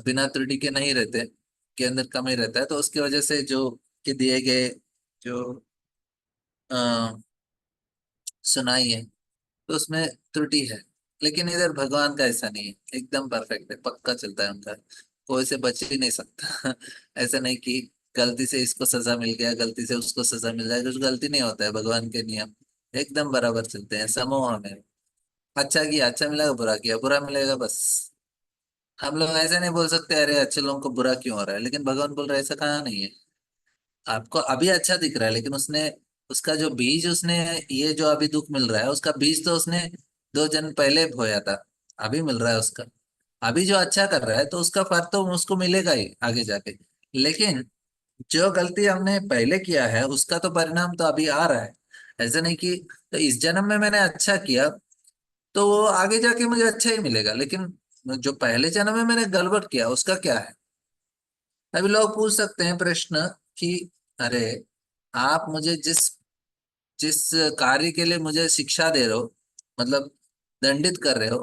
बिना त्रुटि के नहीं रहते, के अंदर कमी रहता है, तो उसकी वजह से जो के दिए गए जो अ, सुनाई है तो उसमें त्रुटि है। लेकिन इधर भगवान का ऐसा नहीं है, एकदम परफेक्ट है, पक्का चलता है उनका, कोई से बच ही नहीं सकता। ऐसा नहीं कि गलती से इसको सजा मिल गया, गलती से उसको सजा मिल जाए, कुछ गलती नहीं होता है, भगवान के नियम एकदम बराबर चलते हैं, समोह में। अच्छा किया, अच्छा मिलेगा, बुरा किया, बुरा मिलेगा, बस। हम लोग ऐसे नहीं बोल सकते अरे अच्छे लोगों को बुरा क्यों हो रहा है, लेकिन भगवान बोल रहे ऐसा कहाँ नहीं है। आपको अभी अच्छा दिख रहा है, लेकिन उसने, उसका जो बीज उसने, ये जो अभी दुख मिल रहा है उसका बीज तो उसने 2 जन्म पहले बोया था, अभी मिल रहा है उसका। अभी जो अच्छा कर रहा है तो उसका फल तो उसको मिलेगा ही आगे जाके। लेकिन जो गलती हमने पहले किया है उसका तो परिणाम तो अभी आ रहा है। ऐसा नहीं कि तो इस जन्म में मैंने अच्छा किया तो वो आगे जाके मुझे अच्छा ही मिलेगा, लेकिन जो पहले जन्म में मैंने गड़बड़ किया उसका क्या है। अभी लोग पूछ सकते हैं प्रश्न कि अरे आप मुझे जिस जिस कार्य के लिए मुझे शिक्षा दे रहे हो, मतलब दंडित कर रहे हो,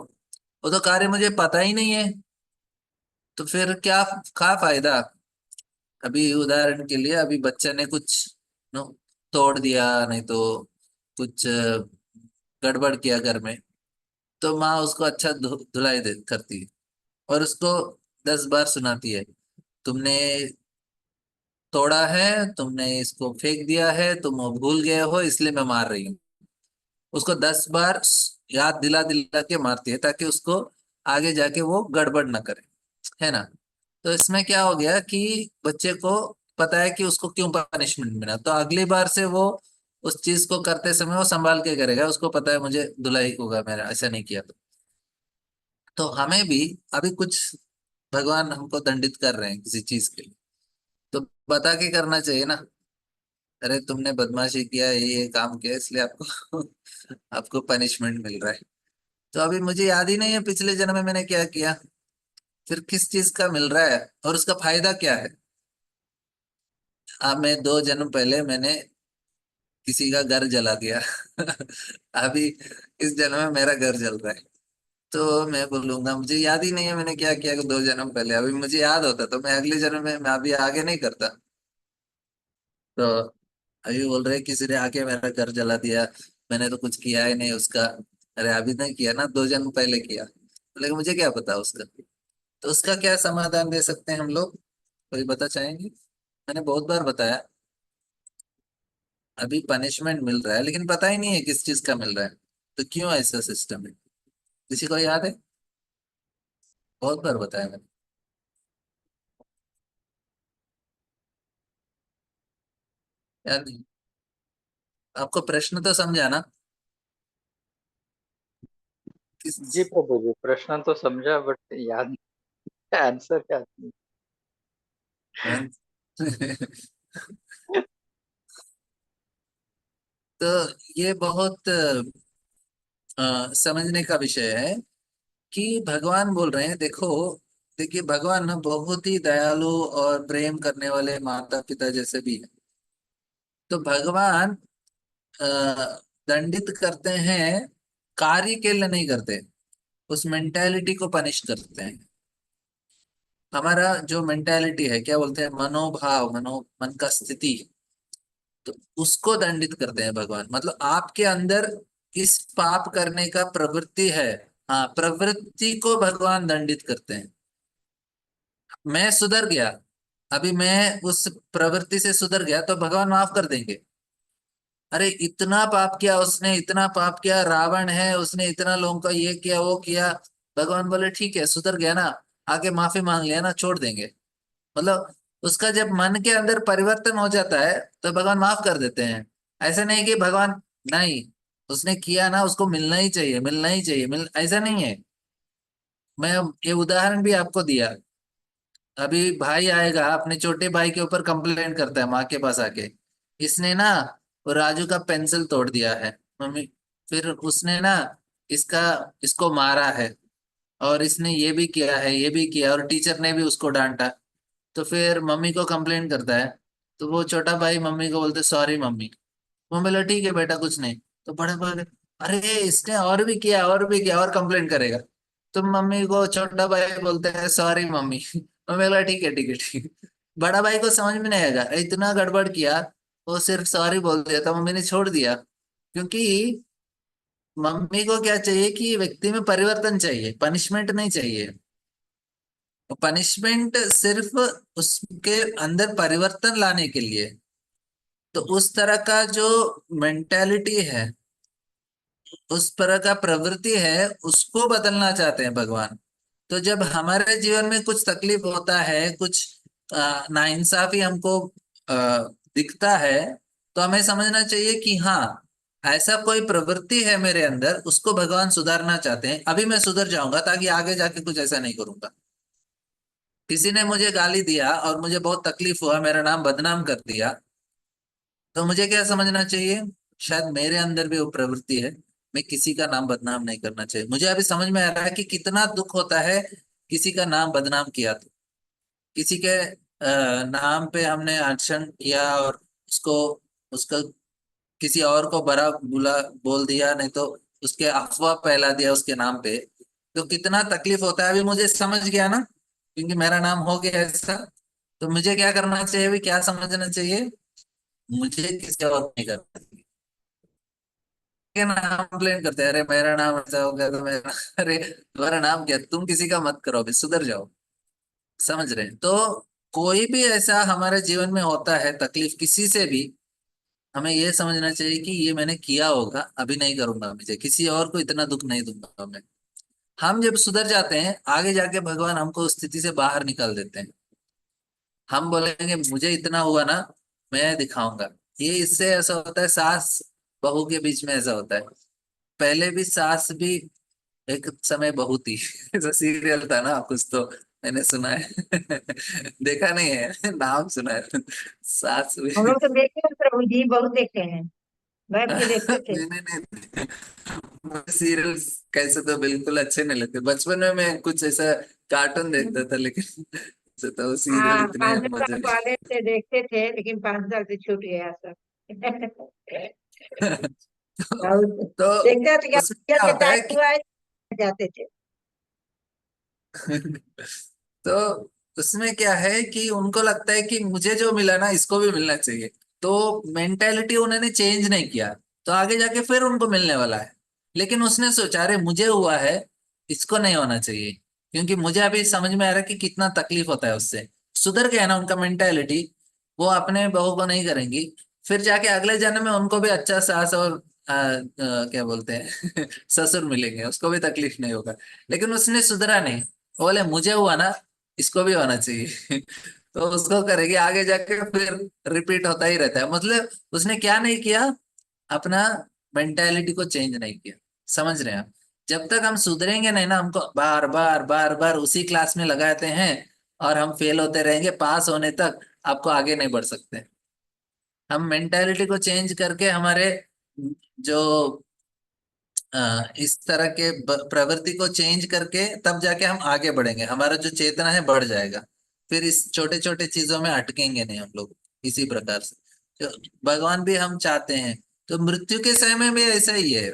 वो तो कार्य मुझे पता ही नहीं है, तो फिर क्या फायदा। अभी उदाहरण के लिए अभी बच्चे ने कुछ नो तोड़ दिया, नहीं तो कुछ गड़बड़ किया घर में, तो माँ उसको अच्छा धुलाई दे करती है और उसको 10 बार सुनाती है, तुमने तोड़ा है, तुमने इसको फेंक दिया है, तुम वो भूल गए हो इसलिए मैं मार रही हूँ। उसको 10 बार याद दिला दिला के मारती है ताकि उसको आगे जाके वो गड़बड़ ना करे, है ना। तो इसमें क्या हो गया कि बच्चे को पता है कि उसको क्यों पनिशमेंट मिला, तो अगली बार से वो उस चीज को करते समय वो संभाल के करेगा, उसको पता है मुझे धुलाई होगा मेरा ऐसा नहीं किया तो हमें भी अभी कुछ भगवान हमको दंडित कर रहे हैं किसी चीज के लिए, तो बता के करना चाहिए ना। अरे तुमने बदमाशी किया, ये काम किया, इसलिए आपको आपको पनिशमेंट मिल रहा है। तो अभी मुझे याद ही नहीं है पिछले जन्म में मैंने क्या किया, फिर किस चीज का मिल रहा है और उसका फायदा क्या है। अब मैं 2 जन्म पहले मैंने किसी का घर जला दिया अभी इस जन्म में मेरा घर जल रहा है, तो मैं बोलूंगा मुझे याद ही नहीं है मैंने क्या किया 2 जन्म पहले, अभी मुझे याद होता तो मैं अगले जन्म में मैं अभी आगे नहीं करता। तो अभी बोल रहे किसी ने आके मेरा घर जला दिया, मैंने तो कुछ किया ही नहीं उसका। अरे अभी नहीं किया ना, 2 जन्म पहले किया, लेकिन मुझे क्या पता उसका। तो उसका क्या समाधान दे सकते हैं हम लोग, कोई बता चाहेंगे। मैंने बहुत बार बताया, अभी पनिशमेंट मिल रहा है लेकिन पता ही नहीं है किस चीज का मिल रहा है, तो क्यों ऐसा सिस्टम है, किसी को याद है। बहुत बार बताया मैंने। याद नहीं, आपको प्रश्न तो समझा ना। जी किस प्रभु जी, प्रश्न तो समझा बट याद नहीं, आंसर क्या हाँ। तो ये बहुत समझने का विषय है कि भगवान बोल रहे हैं देखो, देखिए भगवान ना बहुत ही दयालु और प्रेम करने वाले माता पिता जैसे भी हैं। तो भगवान अ, दंडित करते हैं, कार्य के लिए नहीं करते, उस मेंटेलिटी को पनिश करते हैं। हमारा जो मेंटेलिटी है, क्या बोलते हैं, मनोभाव, मन का स्थिति, तो उसको दंडित करते हैं भगवान। मतलब आपके अंदर इस पाप करने का प्रवृत्ति है, हाँ, प्रवृत्ति को भगवान दंडित करते हैं। मैं सुधर गया, अभी मैं उस प्रवृत्ति से सुधर गया तो भगवान माफ कर देंगे। अरे इतना पाप किया उसने, इतना पाप किया, रावण है उसने इतना लोगों का ये किया वो किया, भगवान बोले ठीक है सुधर गया ना, आके माफी मांग लिया ना, छोड़ देंगे। मतलब उसका जब मन के अंदर परिवर्तन हो जाता है तो भगवान माफ कर देते हैं। ऐसा नहीं कि भगवान, नहीं, उसने किया ना उसको मिलना ही चाहिए, मिलना ही चाहिए, ऐसा नहीं है। मैं ये उदाहरण भी आपको दिया, अभी भाई आएगा अपने छोटे भाई के ऊपर कंप्लेंट करता है माँ के पास आके, इसने ना वो राजू का पेंसिल तोड़ दिया है मम्मी, फिर उसने ना इसका इसको मारा है, और इसने ये भी किया है, ये भी किया, और टीचर ने भी उसको डांटा। तो फिर मम्मी को कंप्लेंट करता है, तो वो छोटा भाई मम्मी को बोलते सॉरी मम्मी, वो बोला ठीक है बेटा कुछ नहीं। तो बड़ा भाई, अरे इसने और भी किया, और भी किया, और कंप्लेंट करेगा। तो मम्मी को छोटा भाई बोलते हैं सॉरी मम्मी, मम्मी बोला ठीक है ठीक है ठीक है। बड़ा भाई को समझ में नहीं आएगा इतना गड़बड़ किया, वो सिर्फ सॉरी बोल दिया था, मम्मी ने छोड़ दिया। क्योंकि मम्मी को क्या चाहिए कि व्यक्ति में परिवर्तन चाहिए, पनिशमेंट नहीं चाहिए। पनिशमेंट सिर्फ उसके अंदर परिवर्तन लाने के लिए। तो उस तरह का जो मेंटेलिटी है उस तरह का प्रवृत्ति है उसको बदलना चाहते हैं भगवान। तो जब हमारे जीवन में कुछ तकलीफ होता है, कुछ नाइंसाफी हमको दिखता है, तो हमें समझना चाहिए कि हाँ, ऐसा कोई प्रवृत्ति है मेरे अंदर, उसको भगवान सुधारना चाहते हैं। अभी मैं सुधर जाऊंगा ताकि आगे जाके कुछ ऐसा नहीं करूंगा। किसी ने मुझे गाली दिया और मुझे बहुत तकलीफ हुआ, मेरा नाम बदनाम कर दिया, तो मुझे क्या समझना चाहिए? शायद मेरे अंदर भी वो प्रवृत्ति है, मैं किसी का नाम बदनाम नहीं करना चाहिए। मुझे अभी समझ में आ रहा है कि कितना दुख होता है किसी का नाम बदनाम किया तो, किसी के नाम पे हमने आचरण किया और उसको, उसका किसी और को बड़ा बुला बोल दिया, नहीं तो उसके अफवाह फैला दिया उसके नाम पे, तो कितना तकलीफ होता है। अभी मुझे समझ गया ना, क्योंकि मेरा नाम हो गया ऐसा। तो मुझे क्या करना चाहिए, अभी क्या समझना चाहिए? मुझे किसी और को नहीं करना चाहिए। के नाम कंप्लेन करते हैं, अरे मेरा नाम ऐसा हो गया तो मेरा अरे तुम्हारा नाम क्या, तुम किसी का मत करो, अभी सुधर जाओ। समझ रहे हैं? तो कोई भी ऐसा हमारे जीवन में होता है तकलीफ किसी से भी, हमें ये समझना चाहिए कि ये मैंने किया होगा, अभी नहीं करूंगा, मुझे किसी और को इतना दुख नहीं दूंगा मैं। हम जब सुधर जाते हैं, आगे जाके भगवान हमको उस स्थिति से बाहर निकाल देते हैं। हम बोलेंगे मुझे इतना हुआ ना, मैं दिखाऊंगा। ये इससे ऐसा होता है, सास बहू के बीच में ऐसा होता है। पहले भी सास भी एक समय बहू थी ऐसा सीरियल था ना कुछ तो, मैंने सुना है देखा नहीं है, नाम सुना है, सास हम भी लोग तो देखे हैं प्रभु जी, बहुत देखे हैं, बैठ के देखते थे। नहीं नहीं नहीं, मुझे सीरियल्स कैसे तो बिल्कुल अच्छे नहीं लगते। बचपन में मैं कुछ ऐसा कार्टून देखता था, लेकिन ऐसे तो सीरियल हाँ, इतने 5 साल मजे पहले से देखते थे, लेकिन 5 साल से छूट गया सब। नहीं। बहुत तो देखते थे, उसमें क्या के होता है टाइम कि हुआ जाते थे। तो उसमें क्या है कि उनको लगता है कि मुझे जो मिला ना इसको भी मिलना चाहिए। तो मेंटेलिटी उन्होंने चेंज नहीं किया, तो आगे जाके फिर उनको मिलने वाला है। लेकिन उसने सोचा अरे मुझे हुआ है, इसको नहीं होना चाहिए, क्योंकि मुझे अभी समझ में आ रहा है कि कितना तकलीफ होता है उससे। सुधर गया ना उनका मेंटेलिटी, वो अपने बहू को नहीं करेंगी। फिर जाके अगले जन्म में उनको भी अच्छा सास और क्या बोलते हैं ससुर मिलेंगे, उसको भी तकलीफ नहीं होगा। लेकिन उसने सुधरा नहीं, बोले मुझे हुआ ना, इसको भी होना चाहिए तो उसको करेगी, आगे जाके फिर रिपीट होता ही रहता है। मतलब उसने क्या नहीं किया, अपना मेंटालिटी को चेंज नहीं किया। समझ रहे हैं आप? जब तक हम सुधरेंगे नहीं ना, हमको बार बार बार बार उसी क्लास में लगाते हैं और हम फेल होते रहेंगे पास होने तक, आपको आगे नहीं बढ़ सकते। हम मेंटालिटी को चेंज करके हमारे जो इस तरह के प्रवृत्ति को चेंज करके तब जाके हम आगे बढ़ेंगे, हमारा जो चेतना है बढ़ जाएगा। फिर इस छोटे छोटे चीजों में अटकेंगे नहीं हम लोग। इसी प्रकार से तो भगवान भी हम चाहते हैं। तो मृत्यु के समय में भी ऐसा ही है।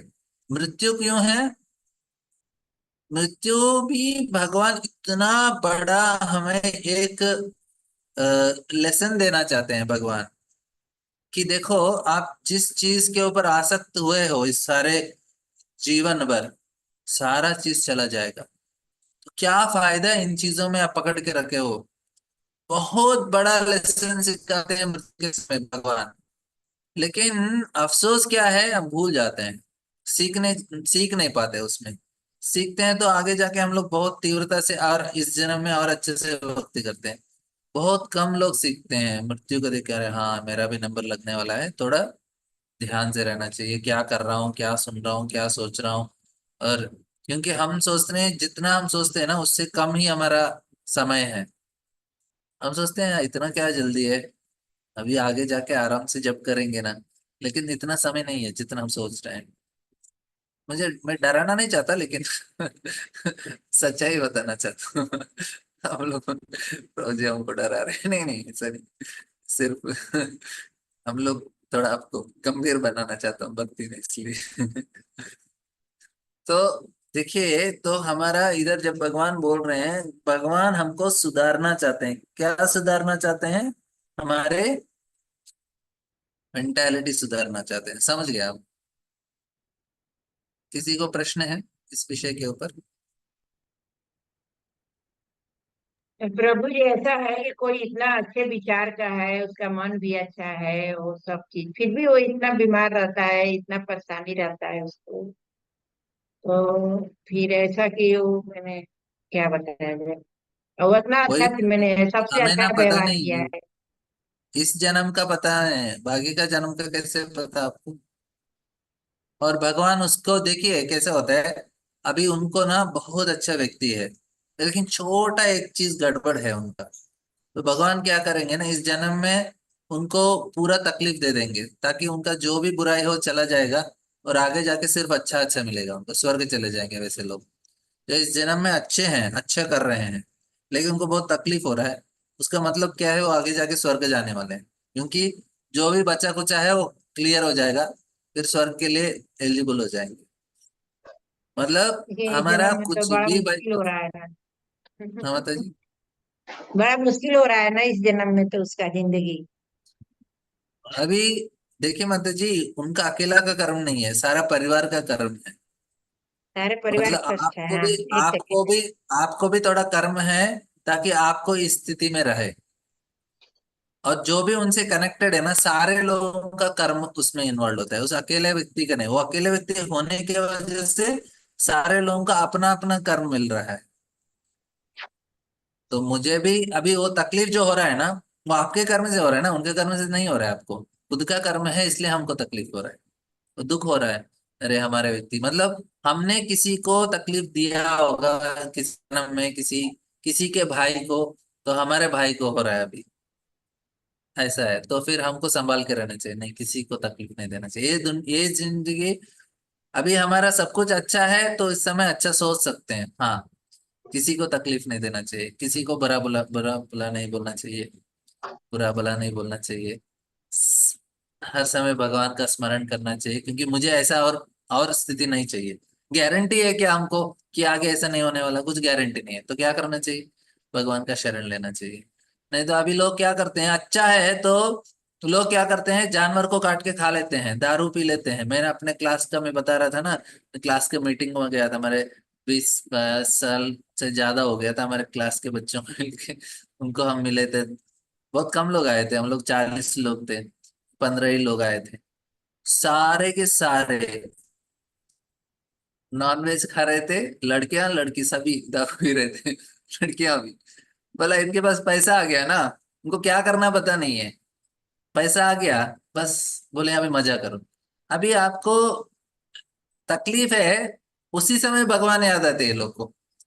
मृत्यु क्यों है? मृत्यु भी भगवान इतना बड़ा हमें एक लेसन देना चाहते हैं भगवान, कि देखो आप जिस चीज के ऊपर आसक्त हुए हो इस सारे जीवन भर, सारा चीज चला जाएगा। तो क्या फायदा इन चीजों में आप पकड़ के रखे हो? बहुत बड़ा लेसन सिखाते हैं मृत्यु के समय भगवान। लेकिन अफसोस क्या है, हम भूल जाते हैं, सीखने सीख नहीं पाते उसमें। सीखते हैं तो आगे जाके हम लोग बहुत तीव्रता से और इस जन्म में और अच्छे से भक्ति करते हैं। बहुत कम लोग सीखते हैं मृत्यु को देख कर, हाँ मेरा भी नंबर लगने वाला है, थोड़ा ध्यान से रहना चाहिए, क्या कर रहा हूँ, क्या सुन रहा हूँ, क्या सोच रहा हूँ। और क्योंकि हम सोचते हैं, जितना हम सोचते हैं ना उससे कम ही हमारा समय है। हम सोचते हैं इतना क्या जल्दी है, अभी आगे जाके आराम से जब करेंगे ना। लेकिन इतना समय नहीं है जितना हम सोच रहे हैं। मैं डराना नहीं चाहता, लेकिन सच्चाई बताना चाहता हूँ हम लोग रोज हमको डरा रहे हैं, नहीं नहीं ऐसा नहीं, सिर्फ हम लोग थोड़ा आपको गंभीर बनाना चाहता हूँ भक्ति में, इसलिए तो देखिए, तो हमारा इधर जब भगवान बोल रहे हैं, भगवान हमको सुधारना चाहते हैं। क्या सुधारना चाहते हैं? हमारे मेंटालिटी सुधारना चाहते हैं। समझ गए आप? किसी को प्रश्न है इस विषय के ऊपर? प्रभु जी, ऐसा है कि कोई इतना अच्छे विचार का है, उसका मन भी अच्छा है, वो सब चीज, फिर भी वो इतना बीमार रहता है, इतना परेशानी रहता है उसको। तो फिर ऐसा कि वो मैंने क्या बताया जाए, और इतना वही अच्छा, मैंने सबसे हमें ना अच्छा पता व्यवहार किया नहीं, है। इस जन्म का पता है, बाकी का जन्म का कैसे पता आपको। और भगवान उसको देखिए कैसे होता है। अभी उनको ना बहुत अच्छा व्यक्ति है, लेकिन छोटा एक चीज गड़बड़ है उनका। तो भगवान क्या करेंगे ना, इस जन्म में उनको पूरा तकलीफ दे देंगे, ताकि उनका जो भी बुराई हो चला जाएगा, और आगे जाके सिर्फ अच्छा अच्छा मिलेगा उनको, स्वर्ग चले जाएंगे वैसे लोग जो इस जन्म में अच्छे हैं, अच्छा कर रहे हैं, लेकिन उनको बहुत तकलीफ हो रहा है। उसका मतलब क्या है, वो आगे जाके स्वर्ग जाने वाले हैं, क्योंकि जो भी बचा कुचा है वो क्लियर हो जाएगा, फिर स्वर्ग के लिए एलिजिबल हो जाएंगे। मतलब लेकिन इस हमारा जन्म में तो कुछ बड़ा भी मुश्किल हो रहा है ना। हाँ माता जी। बड़ा मुश्किल हो रहा है ना इस जन्म में तो उसका जिंदगी। अभी देखिए माता जी, उनका अकेला का कर्म नहीं है, सारा परिवार का कर्म है। सारे परिवार मतलब कष्ट है। हाँ, एक सेकेंड। आपको भी थोड़ा कर्म है, ताकि आपको इस स्थिति में रहे। और जो भी उनसे कनेक्टेड है ना, सारे लोगों का कर्म उसमें इन्वॉल्व होता है, उस अकेले व्यक्ति का नहीं। वो अकेले व्यक्ति होने की वजह से सारे लोगों का अपना अपना कर्म मिल रहा है। तो मुझे भी अभी वो तकलीफ जो हो रहा है ना, वो आपके कर्म से हो रहा है ना, उनके कर्म से नहीं हो रहा है। आपको खुद का कर्म है, इसलिए हमको तकलीफ हो रहा है, तो दुख हो रहा है। अरे हमारे व्यक्ति, मतलब हमने किसी को तकलीफ दिया होगा किसी जन्म में, किसी किसी के भाई को, तो हमारे भाई को हो रहा है अभी। ऐसा है, तो फिर हमको संभाल के रहना चाहिए, नहीं किसी को तकलीफ नहीं देना चाहिए। ये जिंदगी, अभी हमारा सब कुछ अच्छा है तो इस समय अच्छा सोच सकते हैं, हाँ। किसी को तकलीफ नहीं देना चाहिए, किसी को बुरा भला नहीं बोलना चाहिए, बुरा भला नहीं बोलना चाहिए। स- हर समय भगवान का स्मरण करना चाहिए, क्योंकि मुझे ऐसा और स्थिति नहीं चाहिए। गारंटी है कि हमको कि आगे ऐसा नहीं होने वाला, कुछ गारंटी नहीं है, तो क्या करना चाहिए, भगवान का शरण लेना चाहिए। नहीं तो अभी लोग क्या करते हैं, अच्छा है तो लोग क्या करते हैं, जानवर को काट के खा लेते हैं, दारू पी लेते हैं। मैंने अपने क्लास का मैं बता रहा था ना, क्लास के मीटिंग में गया था, हमारे 20 साल से ज्यादा हो गया था हमारे क्लास के बच्चों को मिलके, उनको हम मिले थे। बहुत कम लोग आए थे, हम लोग 40 लोग थे, 15 ही लोग आए थे। सारे के सारे नॉनवेज खा रहे थे, लड़कियां लड़की सभी दारू पी रहे थे। लड़कियां भी, बोला इनके पास पैसा आ गया ना, उनको क्या करना पता नहीं है, पैसा आ गया, बस बोले अभी मजा करो। अभी आपको तकलीफ है, उसी समय भगवान याद आते हैं लोग को,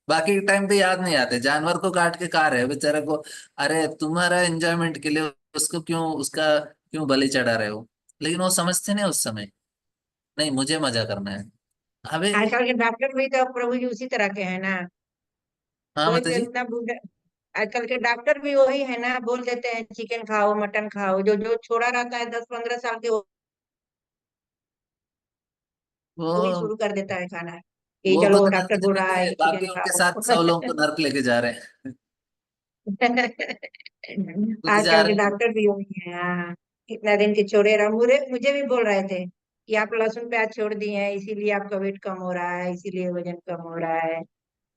बाकी टाइम पे याद नहीं आते। जानवर को काट के खा रहे हो बेचारे को, अरे तुम्हारा एंजॉयमेंट के लिए उसको क्यों, उसका क्यों बलि चढ़ा रहे हो। लेकिन वो समझते नहीं उस समय, नहीं मुझे मजा करना है। अबे आजकल के डॉक्टर भी तो प्रभु जी उसी तरह के हैं ना। हाँ कोई माता भी जी। इतना बूढ़ा, आजकल के डॉक्टर भी वही है ना, बोल देते हैं चिकन खाओ मटन खाओ, जो जो छोड़ा रहता है 10-15 साल के, वही वो शुरू कर देता है खाना, कि वो चलो बदनाम डॉक्टर बोल रहा है करके चिकन बाकी के खाओ। 700 लोगों को नर्क लेके जा रहे हैं। खुद जा आजकल के रहे हैं। डॉक्टर भी वही है। हाँ, कितना दिन के छोड़े रहो, मुझे मुझे भी बोल रहे थे कि आप लहसुन प्याज छोड़ दिए हैं, इसीलिए आपका वेट कम हो रहा है, इसीलिए वजन कम हो रहा है।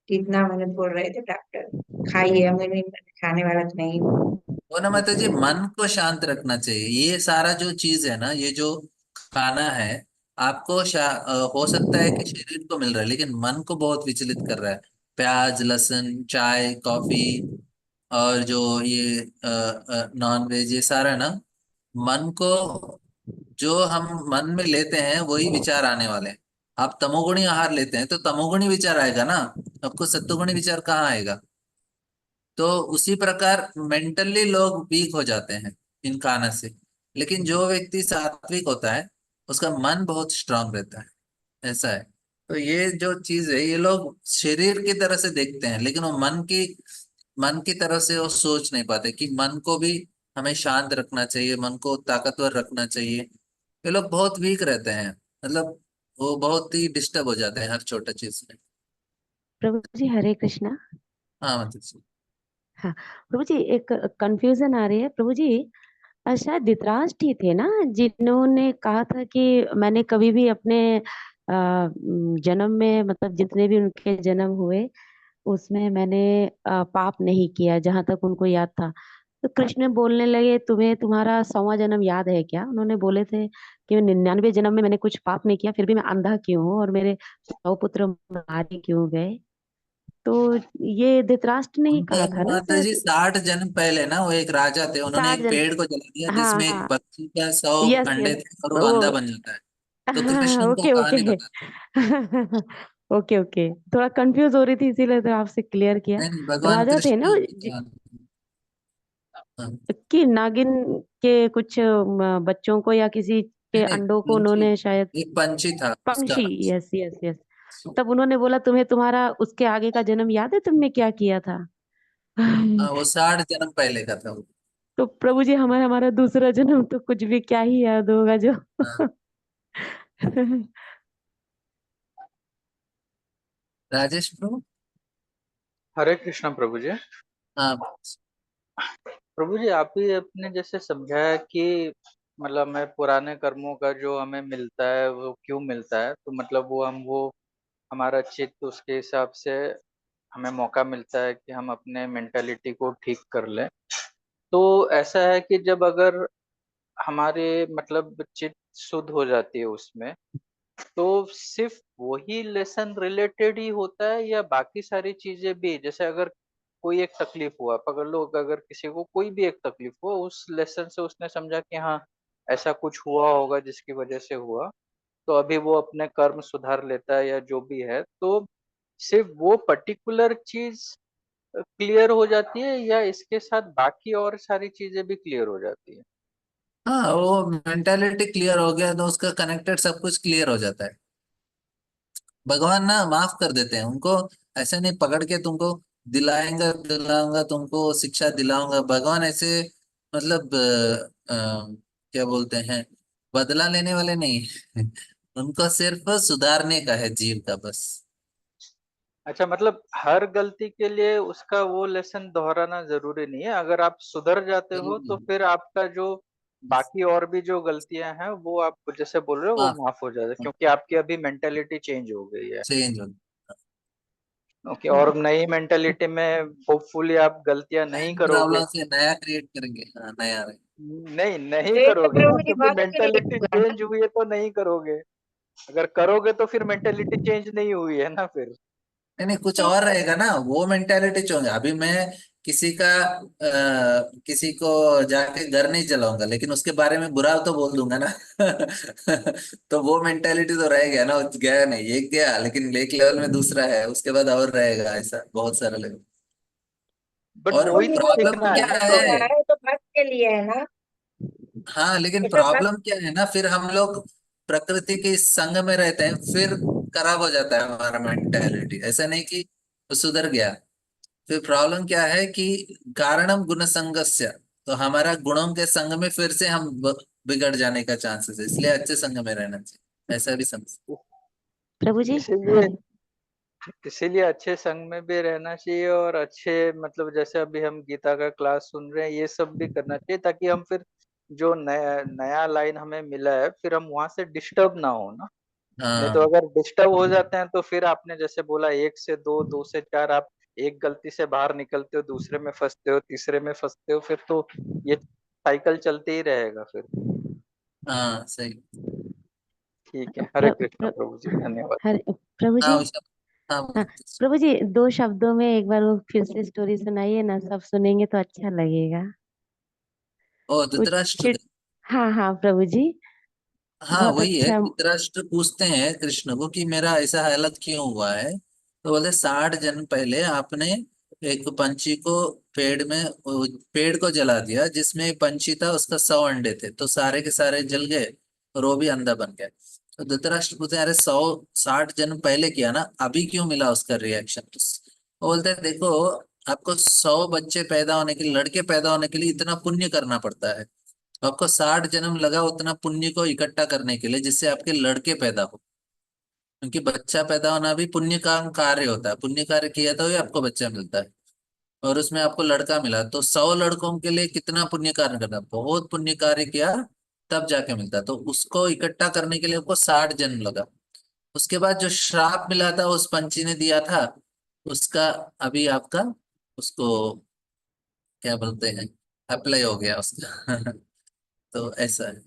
कितना मैंने बोल रहे थे डॉक्टर, खाइए, हमें नहीं, खाने वाला तो नहीं हूँ। वो ना माता जी, मन को शांत रखना चाहिए। ये सारा जो चीज है ना, ये जो खाना है, आपको हो सकता है कि शरीर को मिल रहा है, लेकिन मन को बहुत विचलित कर रहा है। प्याज लहसुन चाय कॉफी, और जो ये नॉन वेज, ये सारा ना मन को, जो हम मन में लेते हैं वही विचार आने वाले हैं। आप तमोगुणी आहार लेते हैं तो तमोगुणी विचार आएगा ना, आपको सत्वगुणी विचार कहाँ आएगा। तो उसी प्रकार मेंटली लोग वीक हो जाते हैं इन खाना से। लेकिन जो व्यक्ति सात्विक होता है, उसका मन बहुत स्ट्रांग रहता है, ऐसा है। तो ये जो चीज है, ये लोग शरीर की तरह से देखते हैं, लेकिन वो मन की तरह से वो सोच नहीं पाते कि मन को भी हमें शांत रखना चाहिए, मन को ताकतवर रखना चाहिए। ये लोग बहुत वीक रहते हैं, मतलब वो बहुत ही डिस्टर्ब हो जाते हैं हर छोटा चीज में। प्रभु जी हरे कृष्णा। हाँ मतलब हाँ प्रभु जी, एक कंफ्यूजन आ रही है प्रभु जी। शायद धृतराष्ट्र ही थे ना जिन्होंने कहा था कि मैंने कभी भी अपने जन्म में, मतलब जितने भी उनके जन्म हुए उसमें मैंने पाप नहीं किया, जहां तक उनको याद था। तो कृष्ण बोलने लगे, तुम्हें तुम्हारा 100वां जन्म याद है क्या? उन्होंने बोले थे कि 99 जन्म में मैंने कुछ पाप नहीं किया, फिर भी मैं अंधा क्यों हूँ और मेरे 100 पुत्र मारे क्यों गए? तो ये धृतराष्ट्र ने ही उनका कहा था ना माता जी शायद। 60 जन्म पहले ना, वो एक राजा थे, उन्होंने 60 एक जन्म। पेड़ को जला दिया हाँ जिसमें एक हाँ। पक्षी का 100 यस अंडे यस। थे और वो वो अंधा बन जाता है। तो हाँ कृष्ण उनको ओके ओके। कहानी बता। ओके ओके, थोड़ा कंफ्यूज हो रही थी इसीलिए तो आपसे क्लियर किया। नहीं नहीं, भगवान राजा थे कृष्ण ना की कहानी। हाँ, कि नागिन के कुछ बच्चों को या किसी के नहीं अंडों को पंछी, उन्होंने शायद। एक पंछी था उसका। पंछी, यस यस यस। तब उन्होंने बोला तुम्हें तुम्हारा उसके आगे का जन्म याद है, तुमने क्या किया था? हाँ, वो 60 जन्म पहले का था वो। तो प्रभु जी, हमारा हमारा दूसरा जन्म तो कुछ भी क्या ही याद होगा जो। हाँ, राजेश प्रभु। हरे कृष्णा प्रभु जी। हाँ प्रभु जी, आप ही अपने जैसे समझाया कि मतलब हमें पुराने कर्मों का जो हमें मिलता है वो क्यों मिलता है, तो मतलब वो हमारा चित्त उसके हिसाब से हमें मौका मिलता है कि हम अपने मेंटालिटी को ठीक कर लें। तो ऐसा है कि जब अगर हमारे मतलब चित्त शुद्ध हो जाती है उसमें, तो सिर्फ वही लेसन रिलेटेड ही होता है या बाकी सारी चीजें भी? जैसे अगर कोई एक तकलीफ हुआ, पकड़ लो, अगर किसी को कोई भी एक तकलीफ हुआ, उस लेसन से उसने समझा कि हाँ ऐसा कुछ हुआ होगा जिसकी वजह से हुआ, तो अभी वो अपने कर्म सुधार लेता है या जो भी है, तो सिर्फ वो पर्टिकुलर चीज क्लियर हो जाती है या इसके साथ बाकी और सारी चीजें भी क्लियर हो जाती है? हाँ, वो मेंटालिटी क्लियर हो गया तो उसका कनेक्टेड सब कुछ क्लियर हो जाता है। भगवान ना माफ कर देते हैं उनको। ऐसे नहीं पकड़ के तुमको दिलाएंगा दिलाऊंगा, तुमको शिक्षा दिलाऊंगा, भगवान ऐसे मतलब क्या बोलते हैं, बदला लेने वाले नहीं हैं। उनको सिर्फ सुधारने का है जीव का बस। अच्छा, मतलब हर गलती के लिए उसका वो लेसन दोहराना जरूरी नहीं है, अगर आप सुधर जाते हो तो फिर आपका जो बाकी और भी जो गलतियां हैं वो आप जैसे बोल रहे हो वो माफ, माफ हो जाए, क्योंकि आपकी अभी मेंटेलिटी चेंज हो गई है। चेंज हो। ओके, और नई मेंटेलिटी में होपफुली आप गलतियां नहीं करोगे। प्रॉब्लम से नया क्रिएट करेंगे, हाँ नया रहे। नहीं, नहीं ये तो करोगे ना, प्रभु जी क्योंकि बहुत क्लियर मेंटेलिटी हुआ ना। चेंज हुई है तो नहीं करोगे। अगर करोगे तो फिर मेंटेलिटी चेंज नहीं हुई है ना फिर। नहीं नहीं, कुछ और रहेगा ना, वो मेंटेलिटी चाहिए। अभी मैं किसी का किसी को जाके घर नहीं जलाऊंगा, लेकिन उसके बारे में बुरा तो बोल दूंगा ना। तो वो मेंटेलिटी तो रह गया ना, वो गया नहीं, एक गया, लेकिन एक लेवल में दूसरा है, उसके बाद और रहेगा, ऐसा बहुत सारा लेवल। बट और प्रभु वही जी तो वो प्रॉब्लम सीखना है जो ना क्या हो प्रभु है? रहा जी। है तो भक्त के लिए है ना। हाँ, लेकिन ये तो भक्त। प्रॉब्लम क्या है ना, फिर हम लोग प्रकृति के इस संग में रहते हैं, फिर खराब हो जाता है हमारा मेंटेलिटी। ऐसा नहीं कि वो सुधर गया। फिर प्रॉब्लम क्या है कि कारणम गुण संगस्य, तो हमारा गुणों के संग में फिर से हम बिगड़ जाने का चांसेस है, इसलिए अच्छे संग में रहना चाहिए, ऐसा भी समझ। प्रभु जी, इसीलिए हरे। इसीलिए अच्छे संग में भी रहना चाहिए और अच्छे मतलब जैसे अभी हम गीता का क्लास सुन रहे हैं ये सब भी करना चाहिए, ताकि हम फिर जो नया नया लाइन हमें मिला है फिर हम वहां से डिस्टर्ब ना हो ना। नहीं तो हाँ अगर डिस्टर्ब हो जाते हैं तो फिर आपने जैसे बोला 1 से 2, 2 से 4, आप एक गलती से बाहर निकलते हो, दूसरे में फंसते हो, तीसरे में फंसते हो, फिर तो ये साइकिल चलते ही रहेगा फिर। हाँ सही। ठीक है, हरे प्र, कृष्णा प्र, प्रभु जी, धन्यवाद। हरे प्रभु हाँ जी। वैसा। हाँ हाँ प्रभु जी, 2 शब्दों में एक बार वो फिर से स्टोरी सुनाइए ना, सब सुनेंगे तो अच्छा लगेगा। ओ कुछ धृतराष्ट्र। चिट। हाँ हाँ प्रभु जी। हाँ बहुत वही है, अच्छा। धृतराष्ट्र पूछते हैं कृष्ण को कि मेरा ऐसा हालत क्यों हुआ है। तो बोले 60 जन्म पहले आपने एक पंछी को पेड़ में, पेड़ को जला दिया जिसमें पंछी था, उसका 100 अंडे थे, तो सारे के सारे जल गए और वो भी अंधा बन गया। तो धृतराष्ट्र पूछते हैं, अरे 160 जन्म पहले किया ना, अभी क्यों मिला उसका रिएक्शन? तो वो बोलते हैं देखो, आपको 100 बच्चे पैदा होने के लिए, लड़के पैदा होने के लिए इतना पुण्य करना पड़ता है। तो आपको 60 जन्म लगा उतना पुण्य को इकट्ठा करने के लिए, जिससे आपके लड़के पैदा हो। क्योंकि बच्चा पैदा होना भी पुण्य का कार्य होता है, पुण्य कार्य किया तो ही आपको बच्चा मिलता है। और उसमें आपको लड़का मिला, तो 100 लड़कों के लिए कितना पुण्य कार्य करना, बहुत पुण्य कार्य किया, तब जाके मिलता। तो उसको इकट्ठा करने के लिए आपको 60 जन्म लगा। उसके बाद जो श्राप मिला था उस पंछी ने दिया था, उसका अभी आपका उसको क्या बोलते हैं, अप्लाई हो गया उसका। तो ऐसा है।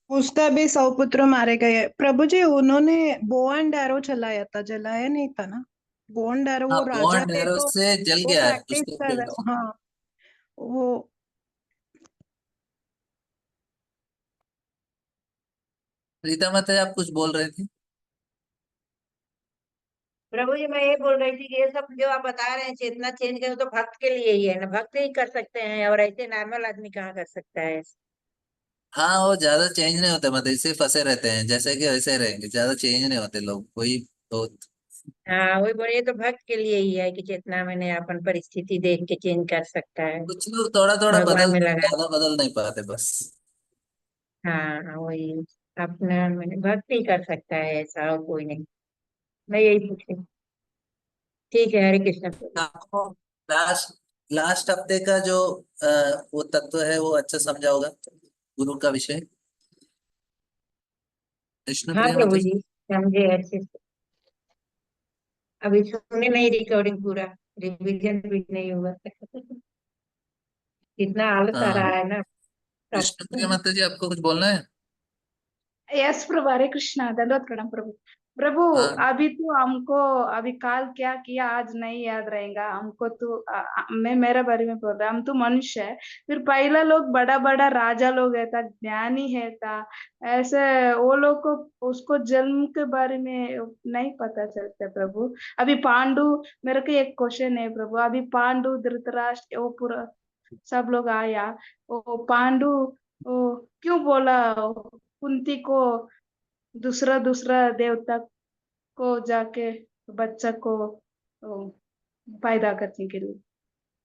उसका भी 100 पुत्र मारे गए प्रभु जी। उन्होंने बो एंड एरो चलाया था, जलाया नहीं था ना? बो एंड एरो, हाँ, वो बो राजा एंड थे एरो तो से जल वो गया है प्रैक्टिस उसको कर रहे। हाँ, वो रीता माता आप कुछ बोल रहे थे? प्रभु जी मैं ये बोल रही थी कि ये सब जो आप बता रहे हैं चेतना चेंज करो तो भक्त के लिए ही है ना, भक्त ही कर सकते हैं और ऐसे नॉर्मल आदमी कहाँ कर सकता है। हाँ, वो ज्यादा चेंज नहीं होते, मतलब इसे फंसे रहते हैं जैसे कि वैसे रहेंगे, ज्यादा चेंज नहीं होते लोग, वही बहुत। हाँ वही बोले, ये तो भक्त के लिए ही है कि चेतना मैंने अपन परिस्थिति देख के चेंज कर सकता है, कुछ लोग थोड़ा थोड़ा भगवान में बदलते हैं, लगा। ज्यादा बदल नहीं पाते बस। हाँ हाँ, वही अपना मैंने भक्त ही कर सकता है, ऐसा और कोई नहीं। मैं यही पूछ रही हूँ। ठीक है, हरे कृष्ण प्रभु। आपको लास्ट लास्ट हफ्ते का जो अ, वो तत्व है वो अच्छा समझा होगा, गुरु का विषय। विष्णु हाँ प्रिय प्रभु माता जी। जी, समझे अच्छे से। अभी सुने नहीं रिकॉर्डिंग पूरा, रिवीजन भी नहीं हुआ। इतना आलस आ हाँ, रहा है ना सब। विष्णु प्रिय माता जी आपको कुछ बोलना है? यस प्रभु, हरे कृष्णा, दंडवत प्रणाम प्रभु। प्रभु, हाँ, अभी तो हमको अभी काल क्या किया आज नहीं याद रहेगा हमको। तो मैं मेरे बारे में बोल रहा, हम तो मनुष्य है। फिर पहला लोग बड़ा बड़ा राजा लोग है था, ज्ञानी है था, ऐसे वो लोग को उसको जन्म के बारे में नहीं पता चलता प्रभु। अभी पांडु, मेरे को एक क्वेश्चन है प्रभु। अभी पांडु, धृतराष्ट्र, वो पूरा सब लोग आया, वो पांडु वो क्यों बोला कुंती को दूसरा दूसरा देवता को जाके बच्चा को ओ, पैदा करने के लिए?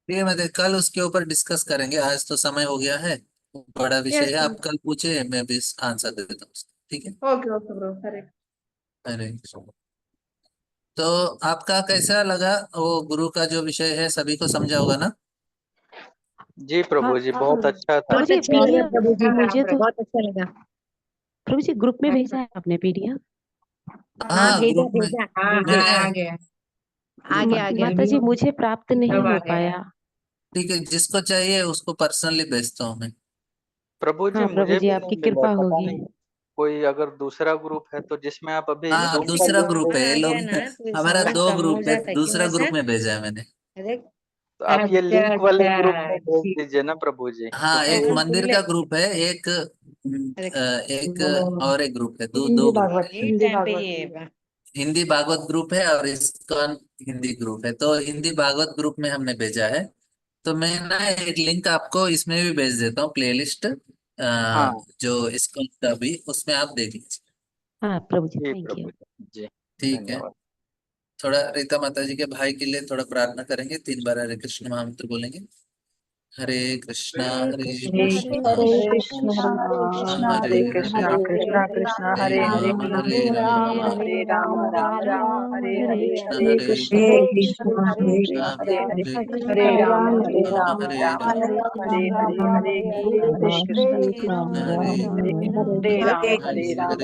प्रिय माता कल उसके ऊपर डिस्कस करेंगे, आज तो समय हो गया है, बड़ा विषय यस है, प्रभु। आप कल पूछे, मैं भी आंसर दे देता हूँ उसका, ठीक है। ओके ओके ब्रो, हरे। अरे, तो आपका कैसा लगा वो गुरु का जो विषय है, सभी को समझा होगा ना? जी हाँ प्रभु जी, बहुत अच्छा था। प्रभु बहुत जी अच्छा लगा पीडीएफ प्रभु जी, मुझे तो बहुत अच्छा लगा। प्रभु जी ग्रुप में हाँ भेजा है आपने पीडीएफ? हाँ, हाँ, भेजा ग्रुप में भेजा, हाँ भेजा मैंने हाँ, आ गया। आ ग्रुप गया आ गया, माता जी मुझे प्राप्त नहीं सब हो आ गया। पाया। ठीक है, जिसको चाहिए उसको पर्सनली भेजता हूँ मैं। प्रभु जी हाँ प्रभु मुझे जी भी आपकी नहीं मिला, कृपा पता होगी। नहीं कोई अगर दूसरा ग्रुप है तो जिसमें आप अभी हाँ, जूम किसी कर दूसरा को रहे ग्रुप थे। है अगर ये आ लोग। गया ना तो हमारा समझ दो कम हो ग्रुप है, जाता है क्यों दूसरा ऐसा। ग्रुप में भेजा है मैंने। अरे तो आप ये अच्छा लिंक वाले ग्रुप में अच्छा, भेज ठीक। दीजिए ना प्रभु जी, हाँ, क्योंकि एक हाँ मंदिर सुन ले। का ग्रुप है, एक अरे एक वो और एक ग्रुप है, दो हिंदी दो ग्रुप भागवत, है। ये हिंदी टाइम पे भागवत। ये बा- हिंदी भागवत ग्रुप है और इसकॉन हिंदी ग्रुप है, तो हिंदी भागवत ग्रुप में हमने भेजा है। तो मैं ना एक लिंक आपको इसमें भी भेज देता हूँ, प्लेलिस्ट हाँ जो इसकॉन का भी, उसमें आप देख लीजिए। हाँ प्रभु जी जी थैंक प्रभु यू। जी, जी ठीक है। धन्यवाद। थोड़ा रीता माता जी के भाई के लिए थोड़ा प्रार्थना करेंगे, 3 बार हरे कृष्ण महामंत्र बोलेंगे। हरे कृष्णा हरे हरे कृष्णा, हरे कृष्णा हरे कृष्ण, हरे कृष्णा, कृष्णा हरे कृष्णा, हरे हरे हरे, कृष्णा हरे कृष्णा हरे, कृष्णा हरे हरे हरे, राम हरे हरे राम, राम, हरे हरे राम राम, राम राम राम राम, हरे हरे हरे, कृष्ण हरे हरे। हरे कृष्ण हरे हरे कृष्ण कृष्ण, कृष्णा, कृष्ण हरे हरे कृष्ण हरे कृष्णा, हरे हरे, हरे हरे हरे, राम राम, हरे हरे राम राम, हरे राम राम हरे राम राम, हरे राम हरे, राम, हरे हरे हरे हरे, कृष्ण हरे कृष्ण राम, कृष्ण हरे राम हरे राम, हरे, हरे हरे हरे, राम हरे हरे हरे राम हरे, हरे राम, हरे राम हरे राम, राम राम राम राम हरे राम, हरे राम,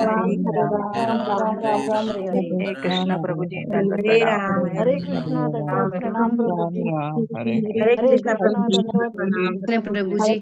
हरे, हरे राम, हरे। हे राम कृष्ण राम प्रभु जी दंडवत हरे प्रणाम राम, प्रभु हरे हरे जी। कृष्ण, कृष्णा, राम दंडवत हरे प्रणाम प्रभु जी। कृष्ण। हरे हरे कृष्ण कृष्णा, प्रभु जी, दंडवत प्रणाम प्रणाम प्रभु जी।